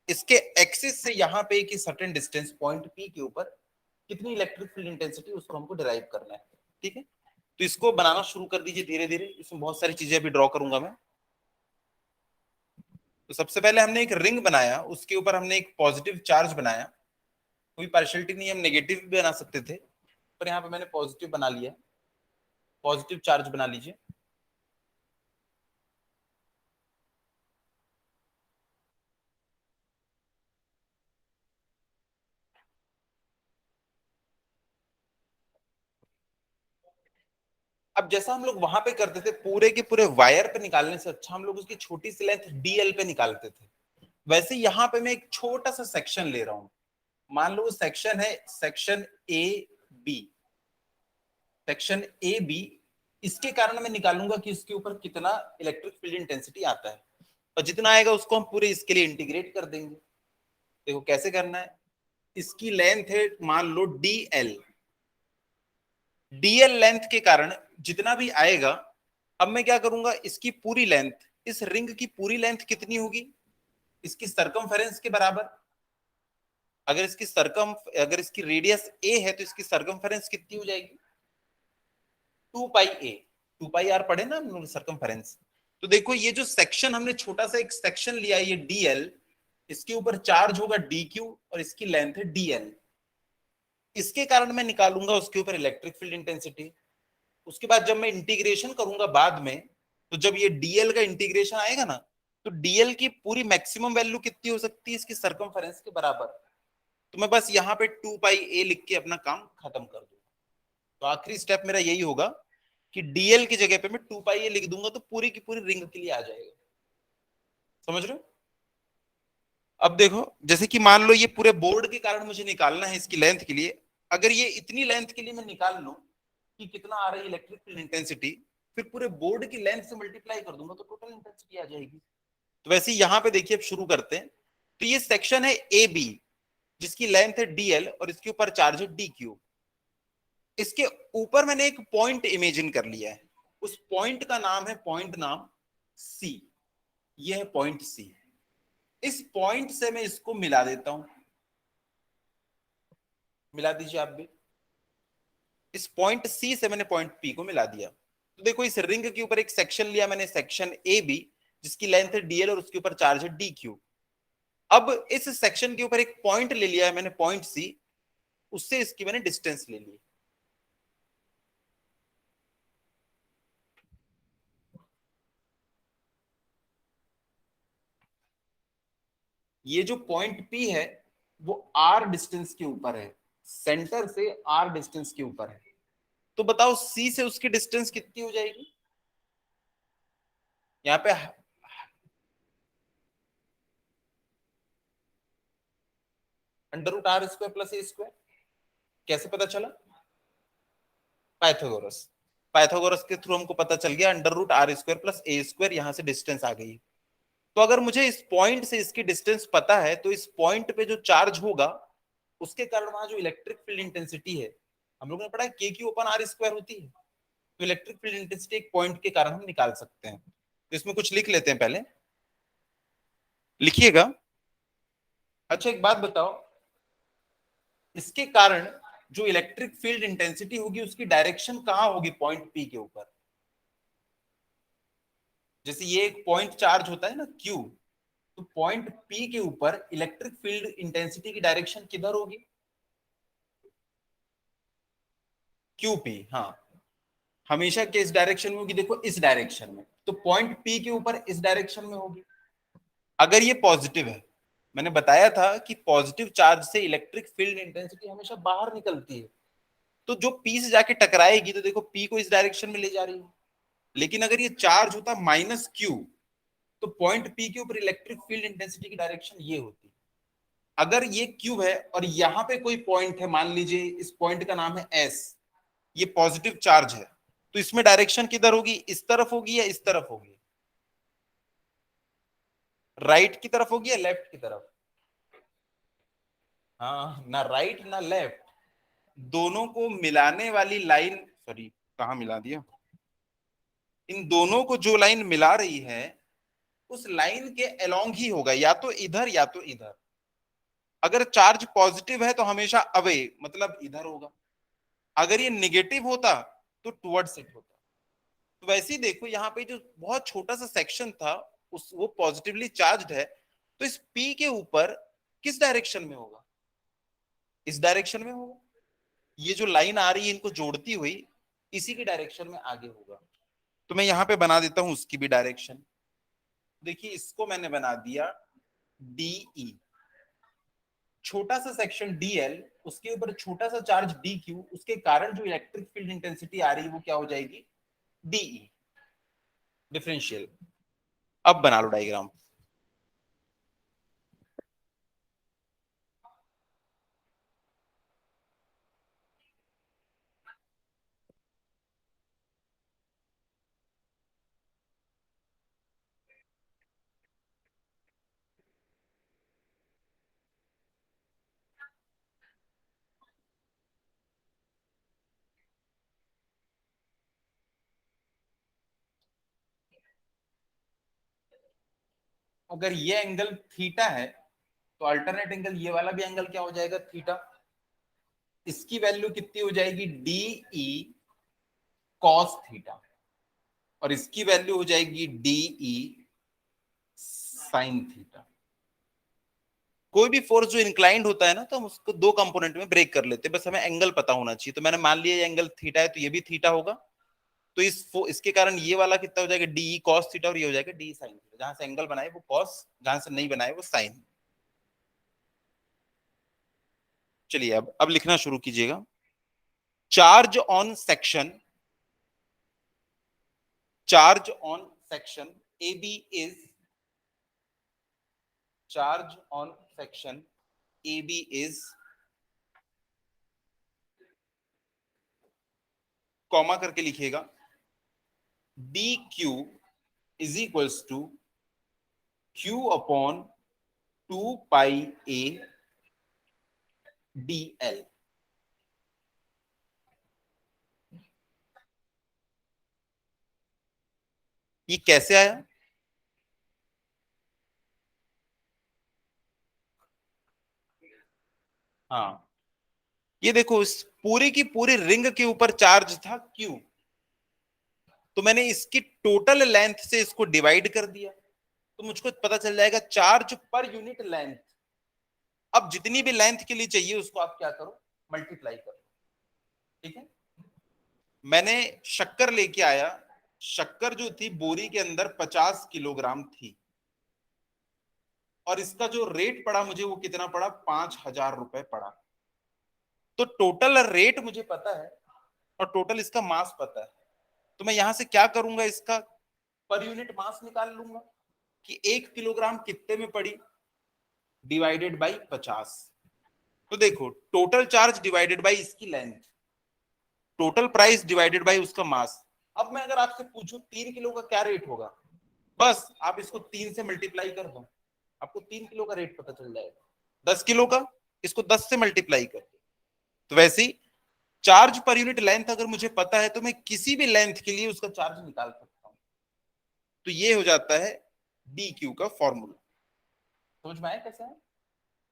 इसके एक्सिस से यहाँ पे एक सर्टेन डिस्टेंस पॉइंट पी के ऊपर कितनी इलेक्ट्रिक फील्ड इंटेंसिटी, उसको हमको डिराइव करना है। ठीक है, तो इसको बनाना शुरू कर दीजिए धीरे धीरे, इसमें बहुत सारी चीजें अभी ड्रॉ करूंगा मैं। तो सबसे पहले हमने एक रिंग बनाया, उसके ऊपर हमने एक पॉजिटिव चार्ज बनाया, कोई पार्शियलिटी नहीं, हम नेगेटिव भी बना सकते थे, पर यहाँ पे मैंने पॉजिटिव बना लिया, पॉजिटिव चार्ज बना लीजिए। अब जैसा हम लोग वहां पे करते थे, पूरे के पूरे वायर पे निकालने से अच्छा हम लोग उसकी छोटी सी लेंथ डीएल पे निकालते थे। वैसे यहाँ पे मैं एक छोटा सा सेक्शन ले रहा हूं, मान लो वो सेक्शन है section A B, section A B, इसके कारण मैं निकालूंगा कि इसके ऊपर कितना इलेक्ट्रिक फील्ड इंटेंसिटी आता है, और जितना आएगा उसको हम पूरे इसके लिए इंटीग्रेट कर देंगे। देखो कैसे करना है, इसकी लेंथ है मान लो डीएल, डीएल लेंथ के कारण जितना भी आएगा, अब मैं क्या करूंगा, इसकी पूरी लेंथ, इस रिंग की पूरी लेंथ कितनी होगी? इसकी सरकमफेरेंस के बराबर। अगर इसकी रेडियस ए है तो इसकी सरकमफेरेंस कितनी हो जाएगी? 2 पाई ए, 2 पाई आर पढ़े ना हम लोग सरकमफेरेंस। तो देखो ये जो सेक्शन हमने छोटा सा एक सेक्शन लिया है, ये डीएल, इसके ऊपर चार्ज होगा डी क्यू और इसकी लेंथ है डीएल, इसके कारण मैं निकालूंगा उसके ऊपर इलेक्ट्रिक फील्ड इंटेंसिटी। उसके बाद जब मैं इंटीग्रेशन करूंगा बाद में, तो जब ये डीएल का इंटीग्रेशन आएगा ना, तो डीएल की पूरी मैक्सिमम वैल्यू कितनी हो सकती है इसकी सरकमफेरेंस के बराबर। तो मैं बस यहाँ पे 2 पाई ए लिख के अपना काम खत्म कर दूंगा। तो आखिरी स्टेप मेरा यही होगा कि डीएल की जगह पे मैं 2 पाई ए लिख दूंगा, तो पूरी की पूरी रिंग के लिए आ जाएगा। समझ रहे हो? अब देखो, जैसे कि मान लो ये पूरे बोर्ड के कारण मुझे निकालना है इसकी लेंथ के लिए, अगर ये इतनी लेंथ के लिए मैं निकाल लूं कि कितना आ रही है इलेक्ट्रिक फील्ड इंटेंसिटी, फिर पूरे बोर्ड की लेंथ से मल्टीप्लाई कर दूंगा तो टोटल इंटेंसिटी आ जाएगी। तो वैसे यहां पे देखिए, अब शुरू करते हैं। तो ये सेक्शन है ए बी, जिसकी लेंथ है डीएल और इसके ऊपर चार्ज है डी क्यू। इसके ऊपर मैंने एक पॉइंट इमेजिन कर लिया है, उस पॉइंट का नाम है, पॉइंट नाम सी। ये है पॉइंट सी। इस पॉइंट से मैं इसको मिला देता हूं, मिला दीजिए आप भी। इस पॉइंट सी से मैंने पॉइंट पी को मिला दिया। तो देखो, इस रिंग के ऊपर एक सेक्शन लिया मैंने, सेक्शन ए बी, जिसकी लेंथ है डीएल और उसके ऊपर चार्ज है डी क्यू। अब इस सेक्शन के ऊपर एक पॉइंट ले लिया है मैंने, पॉइंट सी, उससे इसकी मैंने डिस्टेंस ले ली। ये जो पॉइंट पी है वो आर डिस्टेंस के ऊपर है, सेंटर से आर डिस्टेंस के ऊपर है। तो बताओ सी से उसकी डिस्टेंस कितनी हो जाएगी? यहाँ पे under root R square plus A square. कैसे पता चला? पाइथागोरस। पाइथागोरस के थ्रू हमको पता चल गया, under root R square plus A square, यहां से डिस्टेंस आ गई। तो अगर मुझे इस पॉइंट से इसकी डिस्टेंस पता है, तो इस पॉइंट पे जो चार्ज होगा उसके कारण वहां जो इलेक्ट्रिक फील्ड इंटेंसिटी है, हम लोगों ने पढ़ा है K Q upon R square होती है। तो इलेक्ट्रिक फील्ड इंटेंसिटी एक पॉइंट के कारण हम निकाल सकते हैं। तो इसमें कुछ लिख लेते हैं, पहले लिखिएगा। अच्छा, एक बात बताओ, इसके कारण जो इलेक्ट्रिक फील्ड इंटेंसिटी होगी उसकी डायरेक्शन कहां होगी पॉइंट पी के ऊपर? जैसे ये एक पॉइंट चार्ज होता है ना क्यू, तो पॉइंट पी के ऊपर इलेक्ट्रिक फील्ड इंटेंसिटी की डायरेक्शन किधर होगी? क्यू पी, हाँ, हमेशा किस डायरेक्शन में होगी? देखो, इस डायरेक्शन में। तो पॉइंट पी के ऊपर इस डायरेक्शन में होगी। अगर ये पॉजिटिव है, मैंने बताया था कि पॉजिटिव चार्ज से इलेक्ट्रिक फील्ड इंटेंसिटी हमेशा बाहर निकलती है, तो जो पी से जाके टकराएगी तो देखो पी को इस डायरेक्शन में ले जा रही है। लेकिन अगर ये चार्ज होता माइनस क्यू, तो पॉइंट पी के ऊपर इलेक्ट्रिक फील्ड इंटेंसिटी की डायरेक्शन ये होती। अगर ये क्यू है और यहां पे कोई पॉइंट है, मान लीजिए इस पॉइंट का नाम है एस, ये पॉजिटिव चार्ज है, तो इसमें डायरेक्शन किधर होगी? इस तरफ होगी या इस तरफ होगी? राइट की तरफ होगी या लेफ्ट की तरफ? हाँ, ना राइट ना लेफ्ट, दोनों को मिलाने वाली लाइन, सॉरी कहाँ मिला दिया, इन दोनों को जो लाइन मिला रही है उस लाइन के अलोंग ही होगा, या तो इधर या तो इधर। अगर चार्ज पॉजिटिव है तो हमेशा अवे, मतलब इधर होगा। अगर ये निगेटिव होता तो टुवर्ड्स इट होता। तो वैसे ही देखो, यहाँ पे जो बहुत छोटा सा सेक्शन था, उस वो पॉजिटिवली चार्ज्ड है, तो इस पी के ऊपर किस डायरेक्शन में होगा? इस डायरेक्शन में होगा। ये जो लाइन आ रही है इनको जोड़ती हुई, इसी की डायरेक्शन में आगे होगा। तो मैं यहाँ पे बना देता हूं उसकी भी डायरेक्शन। देखिए, इसको मैंने बना दिया डीई, छोटा सा सेक्शन डीएल, उसके ऊपर छोटा सा चार्ज डी क्यू, उसके कारण जो इलेक्ट्रिक फील्ड इंटेंसिटी आ रही है वो क्या हो जाएगी? DE, differential. अब बना लो डायग्राम। अगर ये एंगल थीटा है, तो अल्टरनेट एंगल ये वाला भी एंगल क्या हो जाएगा? थीटा। इसकी वैल्यू कितनी हो जाएगी? डीई कॉस थीटा, और इसकी वैल्यू हो जाएगी डीई साइन थीटा। कोई भी फोर्स जो इंक्लाइंड होता है ना, तो हम उसको दो कंपोनेंट में ब्रेक कर लेते हैं, बस हमें एंगल पता होना चाहिए। तो मैंने मान लिया ये एंगल थीटा है, तो ये भी थीटा होगा, तो इसके कारण ये वाला कितना हो जाएगा, डी कॉस थीटा, और ये हो जाएगा डी साइन थीटा। जहां से एंगल बनाए वो कॉस, जहां से नहीं बनाए वो साइन। चलिए अब लिखना शुरू कीजिएगा। Charge on section, charge on section A B is, charge on section A B is, comma करके लिखिएगा, D Q is equals to Q upon 2 pi A D L. ये कैसे आया? हाँ, ये देखो, इस पूरे की पूरी रिंग के ऊपर चार्ज था क्यू, तो मैंने इसकी टोटल लेंथ से इसको डिवाइड कर दिया, तो मुझको पता चल जाएगा चार्ज पर यूनिट लेंथ। अब जितनी भी लेंथ के लिए चाहिए उसको आप क्या करो, मल्टीप्लाई करो। ठीक है, मैंने शक्कर लेके आया, शक्कर जो थी बोरी के अंदर 50 किलोग्राम थी, और इसका जो रेट पड़ा मुझे वो कितना पड़ा, 5,000 रुपए पड़ा। तो टोटल रेट मुझे पता है और टोटल इसका मास पता है, तो मैं यहां से क्या करूंगा, इसका पर यूनिट मास निकाल लूंगा कि 1 किलोग्राम कितने में पड़ी, डिवाइडेड बाई 50। तो देखो, टोटल चार्ज डिवाइडेड बाई इसकी length, total price divided by उसका मास। अब मैं अगर आपसे पूछूं 3 किलो का क्या रेट होगा, बस आप इसको 3 से मल्टीप्लाई कर दो, आपको 3 किलो का रेट पता चल जाएगा। 10 किलो का, इसको 10 से मल्टीप्लाई कर दो। तो वैसे ही चार्ज पर यूनिट लेंथ अगर मुझे पता है तो मैं किसी भी लेंथ के लिए उसका चार्ज निकाल सकता हूं। तो ये हो जाता है डी क्यू का फॉर्मूला। समझ में आया कैसे है?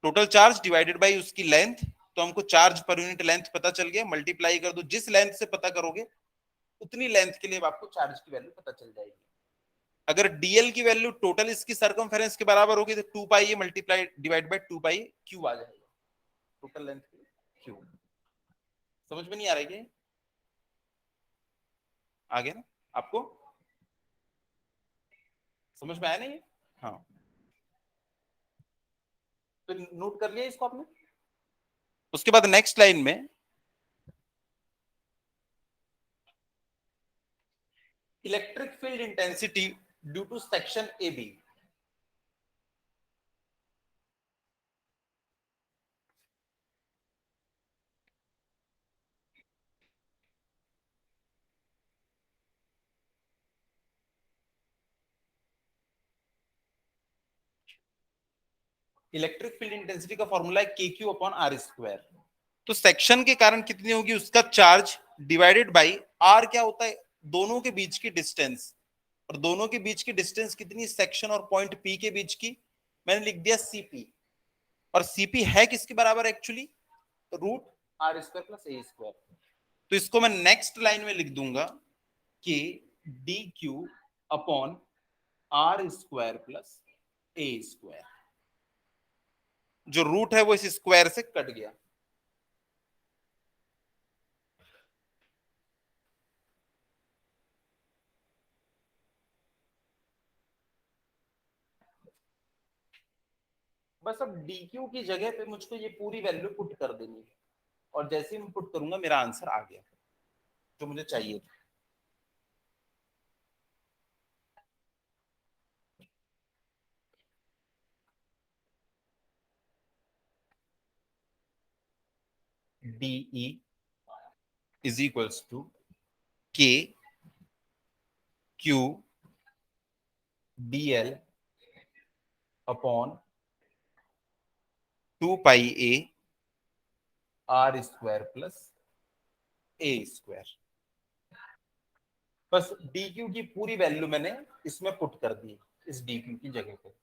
टोटल चार्ज डिवाइडेड बाई उसकी लेंथ, तो हमको चार्ज पर यूनिट लेंथ पता चल गया, मल्टीप्लाई कर दो, जिस लेंथ से पता करोगे उतनी लेंथ के लिए आपको चार्ज की वैल्यू पता चल जाएगी। अगर डीएल की वैल्यू टोटल इसकी सर्कमफेरेंस के बराबर होगी तो 2 pi A multiply divide by 2 pi Q आ जाएगा, टोटल लेंथ क्यू। समझ में नहीं आ रही है? आ गया ना आपको? समझ में आया नहीं? हाँ, तो नोट कर लिया इसको आपने। उसके बाद नेक्स्ट लाइन में electric field intensity due to section A B. Electric field intensity का फॉर्मूला है K Q upon R square. तो सेक्शन के कारण कितनी होगी उसका चार्ज, डिवाइडेड बाई आर क्या होता है, दोनों के बीच की डिस्टेंस, और दोनों के बीच की डिस्टेंस कितनी, सेक्शन और पॉइंट पी के बीच की, मैंने लिख दिया सीपी। और सीपी है किसके बराबर actually, root R square plus A square. तो इसको मैं नेक्स्ट लाइन में लिख दूंगा कि D Q upon R square plus A square, जो रूट है वो इस स्क्वायर से कट गया। बस अब dq की जगह पे मुझको ये पूरी वैल्यू पुट कर देनी है, और जैसे ही मैं पुट करूंगा मेरा आंसर आ गया जो मुझे चाहिए था। DE is equals to K Q DL upon 2 pi A R square plus A square. बस dq की पूरी वैल्यू मैंने इसमें पुट कर दी, इस dq की जगह पे।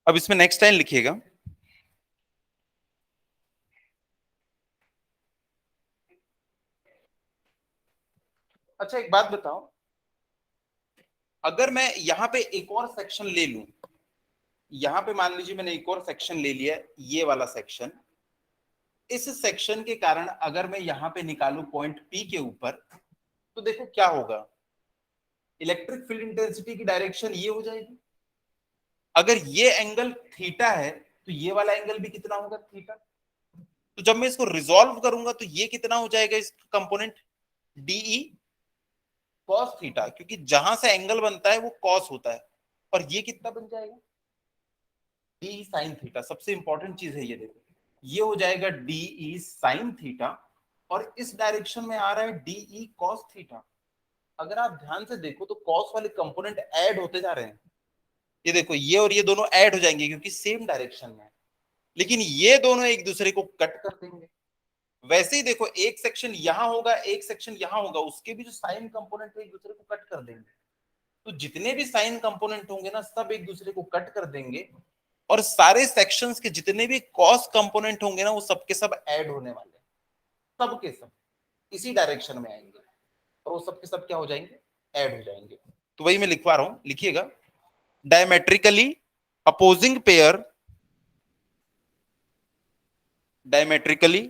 अब इसमें नेक्स्ट लाइन लिखिएगा, अच्छा एक बात बताओ, अगर मैं यहाँ पे एक और सेक्शन ले लूं, यहाँ पे मान लीजिए मैंने एक और सेक्शन ले लिया, ये वाला सेक्शन, इस सेक्शन के कारण अगर मैं यहाँ पे निकालू पॉइंट पी के ऊपर, तो देखो क्या होगा, इलेक्ट्रिक फील्ड इंटेंसिटी की डायरेक्शन ये हो जाएगी। अगर ये एंगल थीटा है तो ये वाला एंगल भी कितना होगा, थीटा। तो जब मैं इसको रिजॉल्व करूंगा तो ये कितना हो जाएगा, इसका कंपोनेंट डीई कॉस थीटा, क्योंकि जहां से एंगल बनता है वो कॉस होता है, और ये कितना बन जाएगा, डी साइन थीटा। सबसे इंपॉर्टेंट चीज है ये, देखो ये हो जाएगा डी साइन थीटा, और इस डायरेक्शन में आ रहा है डी कॉस थीटा। अगर आप ध्यान से देखो तो कॉस वाले कंपोनेंट ऐड होते जा रहे हैं, ये देखो ये और ये दोनों ऐड हो जाएंगे क्योंकि सेम डायरेक्शन में है, लेकिन ये दोनों एक दूसरे को कट कर देंगे। वैसे ही देखो एक सेक्शन यहां होगा, एक सेक्शन यहां होगा, उसके भी जो साइन कंपोनेंट है एक दूसरे को कट कर देंगे। तो जितने भी साइन कंपोनेंट होंगे ना, सब एक दूसरे को कट कर देंगे, और सारे सेक्शंस के जितने भी कॉस कंपोनेंट होंगे ना, वो सबके सब ऐड होने वाले हैं, सब के सब इसी डायरेक्शन में आएंगे, और वो सबके सब क्या हो जाएंगे, ऐड हो जाएंगे। तो वही मैं लिखवा रहा हूं, लिखिएगा, diametrically opposing pair, diametrically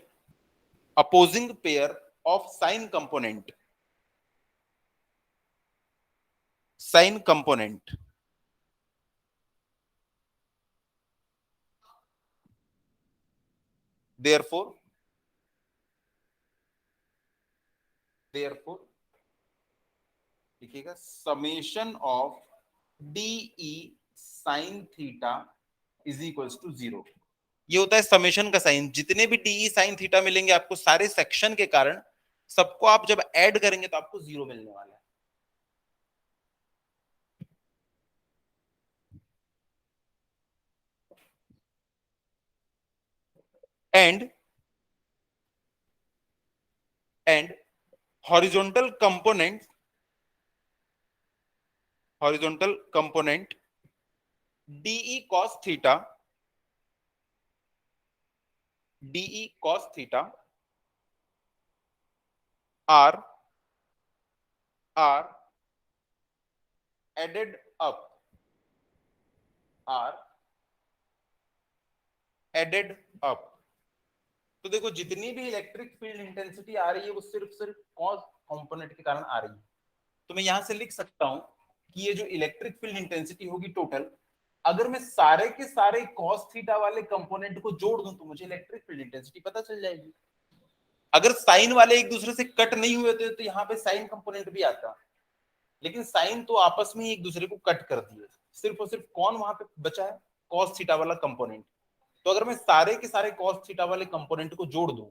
opposing pair of sine component, sine component therefore लिखिएगा summation of DE sine theta is equals to 0। ये होता है समेशन का साइन, जितने भी डीई साइन थीटा मिलेंगे आपको सारे सेक्शन के कारण, सबको आप जब ऐड करेंगे तो आपको 0 मिलने वाला है। And and horizontal component DE cos theta are are added up are added up. तो देखो जितनी भी इलेक्ट्रिक फील्ड इंटेंसिटी आ रही है वो सिर्फ सिर्फ कॉस कंपोनेंट के कारण आ रही है। तो मैं यहां से लिख सकता हूं कि ये जो इलेक्ट्रिक फील्ड इंटेंसिटी होगी टोटल, अगर मैं सारे के सारे कॉस थीटा वाले कंपोनेंट को जोड़ दूं तो मुझे इलेक्ट्रिक फील्ड इंटेंसिटी पता चल जाएगी। अगर साइन वाले एक दूसरे से कट नहीं हुए थे तो यहाँ पे साइन कंपोनेंट भी आता, लेकिन साइन तो आपस में ही एक दूसरे को कट कर दिए, सिर्फ और सिर्फ कौन वहां पे बचा है, कॉस थीटा वाला कंपोनेंट। तो अगर मैं सारे के सारे कॉस थीटा वाले कंपोनेंट को जोड़ दूं,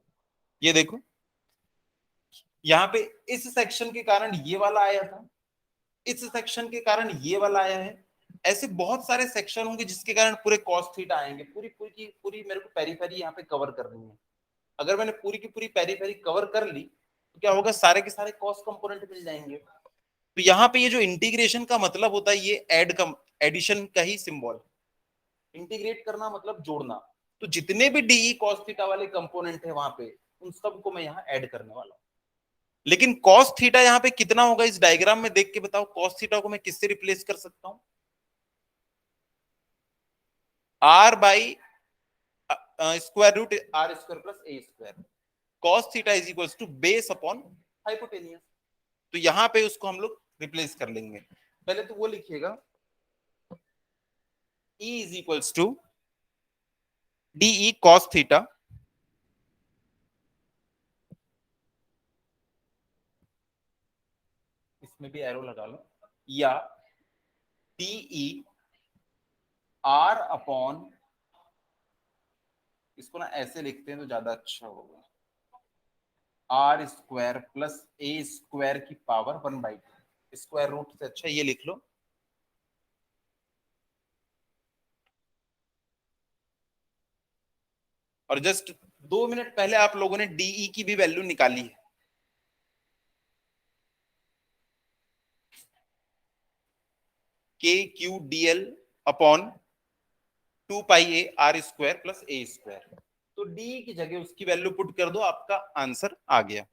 ये देखो यहाँ पे इस सेक्शन के कारण ये वाला आया था, इस सेक्शन के कारण ये वाला आया है, ऐसे बहुत सारे सेक्शन होंगे जिसके कारण पूरे कॉस थीटा आएंगे। पूरी पूरी की पूरी मेरे को पेरीफेरी यहाँ पे कवर करनी है। अगर मैंने पूरी की पूरी पेरीफेरी कवर कर ली तो क्या होगा, सारे के सारे कॉस कंपोनेंट मिल जाएंगे। तो यहाँ पे ये जो इंटीग्रेशन का मतलब होता है, ये एडिशन का ही सिंबल। इंटीग्रेट करना मतलब जोड़ना। तो जितने भी डीई कॉस थीटा वाले कंपोनेंट है वहां पे, उन सबको मैं यहाँ ऐड करने वाला हूँ। लेकिन कॉस थीटा यहाँ पे कितना होगा, इस डायग्राम में देख के बताओ, कॉस थीटा को मैं किससे रिप्लेस कर सकता हूं, R by square root R square plus A square. Cos theta is equal to base upon hypotenuse. तो यहां पे उसको हम लोग रिप्लेस कर लेंगे। पहले तो वो लिखिएगा, E is equals to DE cos theta इसमें भी एरो लगा लो, या डीई आर अपॉन, इसको ना ऐसे लिखते हैं तो ज्यादा अच्छा होगा, R square plus A square की पावर 1/2। स्क्वायर रूट से अच्छा ये लिख लो, और जस्ट 2 मिनट पहले आप लोगों ने डीई की भी वैल्यू निकाली है। K Q D L upon 2 pi A R square plus A square. तो डी की जगह उसकी वैल्यू पुट कर दो, आपका आंसर आ गया।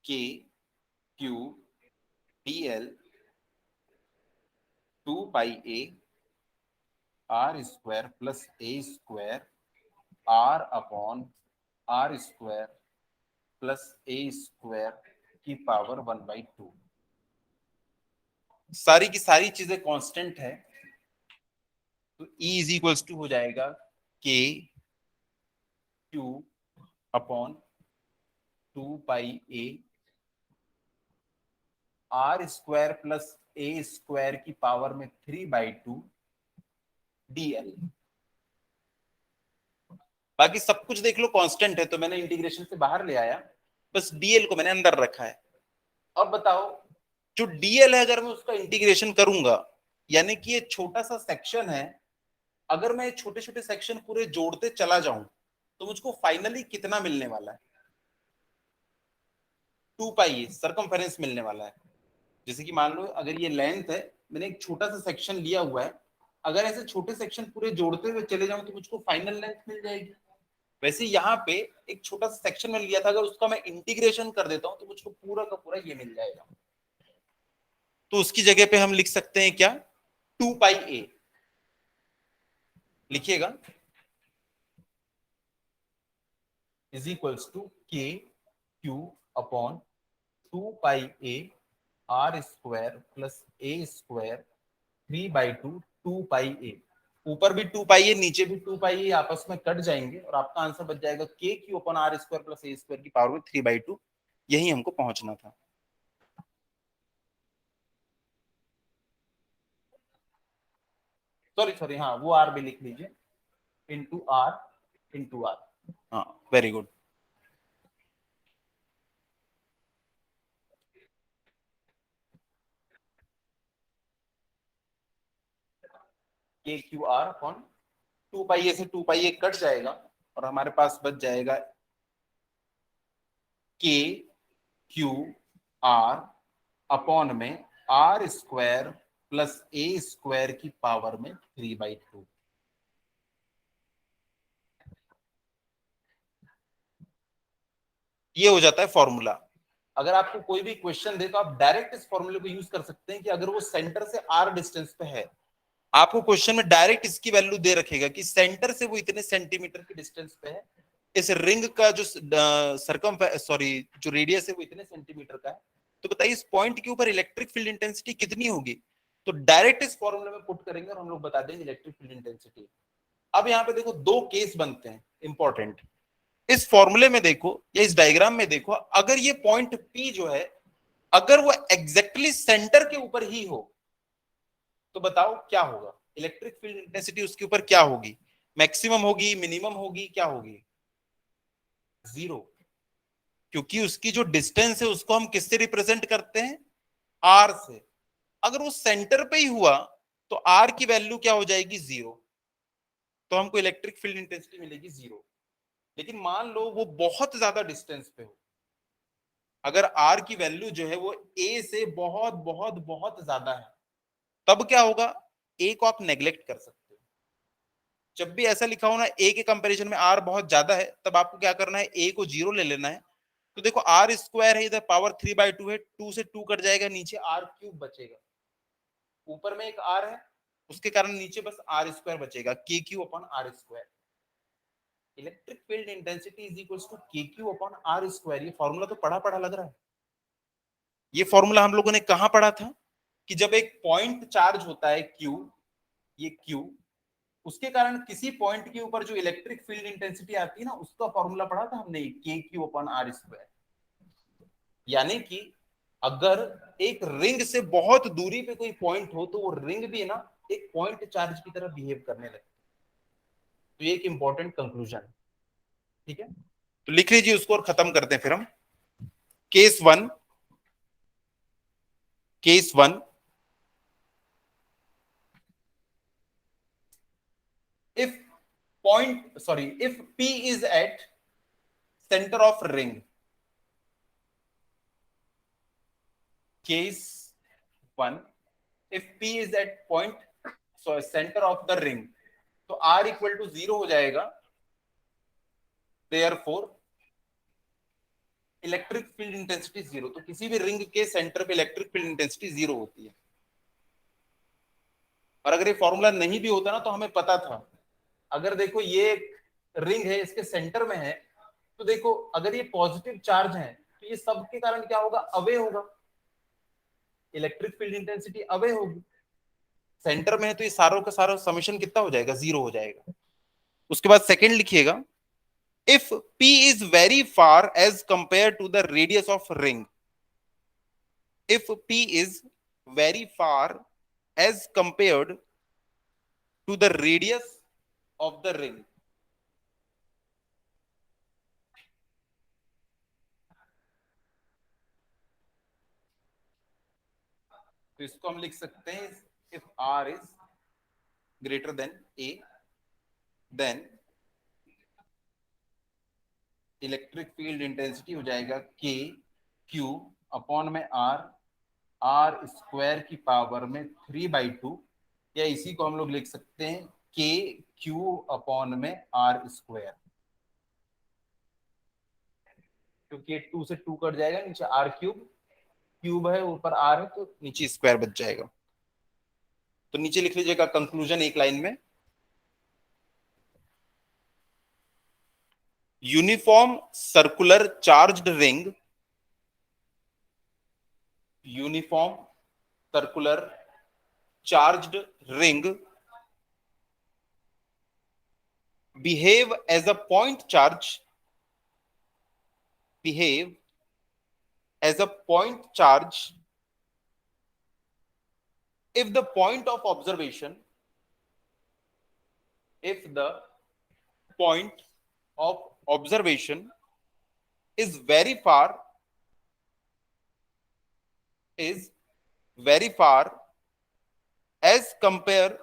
K Q D L 2 pi A R square plus A square R upon R square plus A square की पावर 1/2। सारी की सारी चीजें कांस्टेंट है, तो E इज इक्वल्स टू हो जाएगा K Q upon 2 pi A R square plus A square की पावर में 3/2 dl। बाकी सब कुछ देख लो कांस्टेंट है, तो मैंने इंटीग्रेशन से बाहर ले आया, बस dl को मैंने अंदर रखा है। अब बताओ, जो dl है अगर मैं उसका इंटीग्रेशन करूंगा, यानी कि ये छोटा सा सेक्शन है, अगर मैं छोटे छोटे सेक्शन पूरे जोड़ते चला जाऊं तो मुझको फाइनली कितना मिलने वाला है? 2 पाई सरकमफेरेंस मिलने वाला है। जैसे कि मान लो अगर ये लेंथ है, मैंने एक छोटा सा सेक्शन लिया हुआ है, अगर ऐसे छोटे सेक्शन पूरे जोड़ते हुए चले जाऊं तो मुझको फाइनल लेंथ मिल जाएगी। वैसे यहाँ पे एक छोटा सा सेक्शन में लिया था, अगर उसका मैं इंटीग्रेशन कर देता हूं तो मुझको पूरा का पूरा ये मिल जाएगा। तो उसकी जगह पे हम लिख सकते हैं क्या? 2 पाई ए लिखिएगा, is equals to K Q upon 2 pi A R square plus A square 3/2 2 pi ए। ऊपर भी 2 पाई ए, नीचे भी 2 पाई ए, आपस में कट जाएंगे और आपका आंसर बच जाएगा K Q upon R square plus A square की पावर में 3/2। यही हमको पहुंचना था। सॉरी सॉरी, हाँ वो आर भी लिख लीजिए, इंटू आर। हाँ वेरी गुड। के क्यू आर अपॉन 2 पाई ए से 2 पाई ए कट जाएगा और हमारे पास बच जाएगा के क्यू आर अपॉन में R square plus A square की पावर में 3/2। ये हो जाता है फॉर्मूला। अगर आपको कोई भी क्वेश्चन दे तो आप डायरेक्ट इस फॉर्मूले को यूज कर सकते हैं कि अगर वो सेंटर से आर डिस्टेंस पे है, आपको क्वेश्चन में डायरेक्ट इसकी वैल्यू दे रखेगा कि सेंटर से वो इतने सेंटीमीटर की डिस्टेंस पे है, इस रिंग का जो सरकम सॉरी जो रेडियस है वो इतने सेंटीमीटर का है, तो बताइए इस पॉइंट के ऊपर इलेक्ट्रिक फील्ड इंटेंसिटी कितनी होगी? तो डायरेक्ट इस फॉर्मूले में पुट करेंगे और हम लोग बता देंगे इलेक्ट्रिक फील्ड इंटेंसिटी। अब यहाँ पे देखो दो केस बनते हैं इंपॉर्टेंट। इस फॉर्मूले में देखो या इस डायग्राम में देखो, अगर ये पॉइंट P जो है अगर वो एग्जैक्टली सेंटर के ऊपर ही हो तो बताओ क्या होगा? इलेक्ट्रिक फील्ड इंटेंसिटी उसके ऊपर क्या होगी? मैक्सिमम होगी, मिनिमम होगी, क्या होगी? 0। क्योंकि उसकी जो डिस्टेंस है उसको हम किससे रिप्रेजेंट करते हैं? R से। अगर वो सेंटर पे ही हुआ तो R की वैल्यू क्या हो जाएगी? 0। तो हमको इलेक्ट्रिक फील्ड इंटेंसिटी मिलेगी 0। लेकिन मान लो वो बहुत ज्यादा डिस्टेंस पे हो, अगर R की वैल्यू जो है वो A से बहुत बहुत बहुत ज्यादा है, तब क्या होगा? A को आप नेग्लेक्ट कर सकते हो। जब भी ऐसा लिखा हो ना A के कंपैरिजन में R बहुत ज्यादा है, तब आपको क्या करना है? A को 0 ले लेना है। तो देखो आर स्क्वायर है, इधर पावर 3/2 है, 2 से 2 कट जाएगा, नीचे आर क्यूब बचेगा। ऊपर में एक आर है, उसके कारण नीचे बस आर स्क्वायर बचेगा, K Q upon R square. Electric field intensity is equals to K Q upon R square. ये फॉर्मूला तो पढ़ा पढ़ा लग रहा है। ये फॉर्मूला हम लोगों ने कहां पढ़ा था? कि जब एक पॉइंट चार्ज होता है क्यू, ये क्यू, उसके कारण किसी पॉइंट के ऊपर जो इलेक्ट्रिक फील्ड इंटेंसिटी आती है ना, उसका फॉर्मूला पढ़ा था हमने, के क्यू अपॉन आर स्क्वायर। यानी कि अगर एक रिंग से बहुत दूरी पे कोई पॉइंट हो तो वो रिंग भी है ना एक पॉइंट चार्ज की तरह बिहेव करने लगती है। तो ये एक इंपॉर्टेंट कंक्लूजन है। ठीक है, तो लिख लीजिए उसको और खत्म करते हैं फिर हम। Case one, case one, if if P is at center of ring, case 1, if P is at point center of the ring, तो R इक्वल टू 0 हो जाएगा। therefore electric field intensity zero, तो किसी भी रिंग के centre पे electric field intensity zero होती है। और अगर ये फॉर्मूला नहीं भी होता ना तो हमें पता था, अगर देखो ये एक रिंग है, इसके सेंटर में है, तो देखो अगर ये पॉजिटिव चार्ज है तो ये सब के कारण क्या होगा, अवे होगा, इलेक्ट्रिक फील्ड इंटेंसिटी अवे होगी। सेंटर में है तो ये सारों का सारा समेशन कितना हो जाएगा, जीरो हो जाएगा। उसके बाद सेकंड लिखिएगा, if P is very far as compare to the radius of ring, if P is very far as compared to the radius of the ring, तो इसको हम लिख सकते हैं, if R is greater than A, then electric field intensity हो जाएगा K Q upon में R square की पावर में 3/2, या इसी को हम लोग लिख सकते हैं K Q अपॉन में R स्क्वायर, क्योंकि 2 से 2 कट जाएगा, नीचे R क्यूब है, ऊपर R है, तो नीचे स्क्वायर बच जाएगा। तो नीचे लिख लीजिएगा कंक्लूजन एक लाइन में, uniform circular charged ring, uniform circular charged ring behave as a point charge, behave as a point charge if the point of observation, if the point of observation is very far, is very far as compare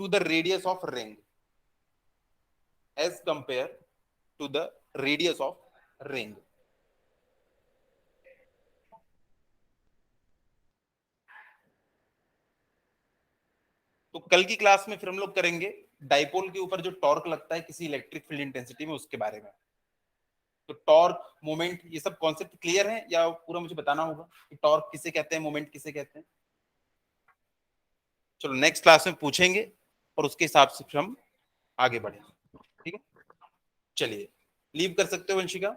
to the radius of ring, as compare to the radius of ring. तो कल की class में फिर हम लोग करेंगे dipole के ऊपर जो टॉर्क लगता है किसी इलेक्ट्रिक फील्ड इंटेंसिटी में, उसके बारे में। तो टॉर्क, मोमेंट, ये सब कॉन्सेप्ट क्लियर है या पूरा मुझे बताना होगा कि टॉर्क किसे कहते हैं, मोमेंट किसे कहते हैं? चलो नेक्स्ट क्लास में पूछेंगे और उसके हिसाब से फिर हम आगे बढ़ेंगे। ठीक है, चलिए लीव कर सकते हो वंशिका।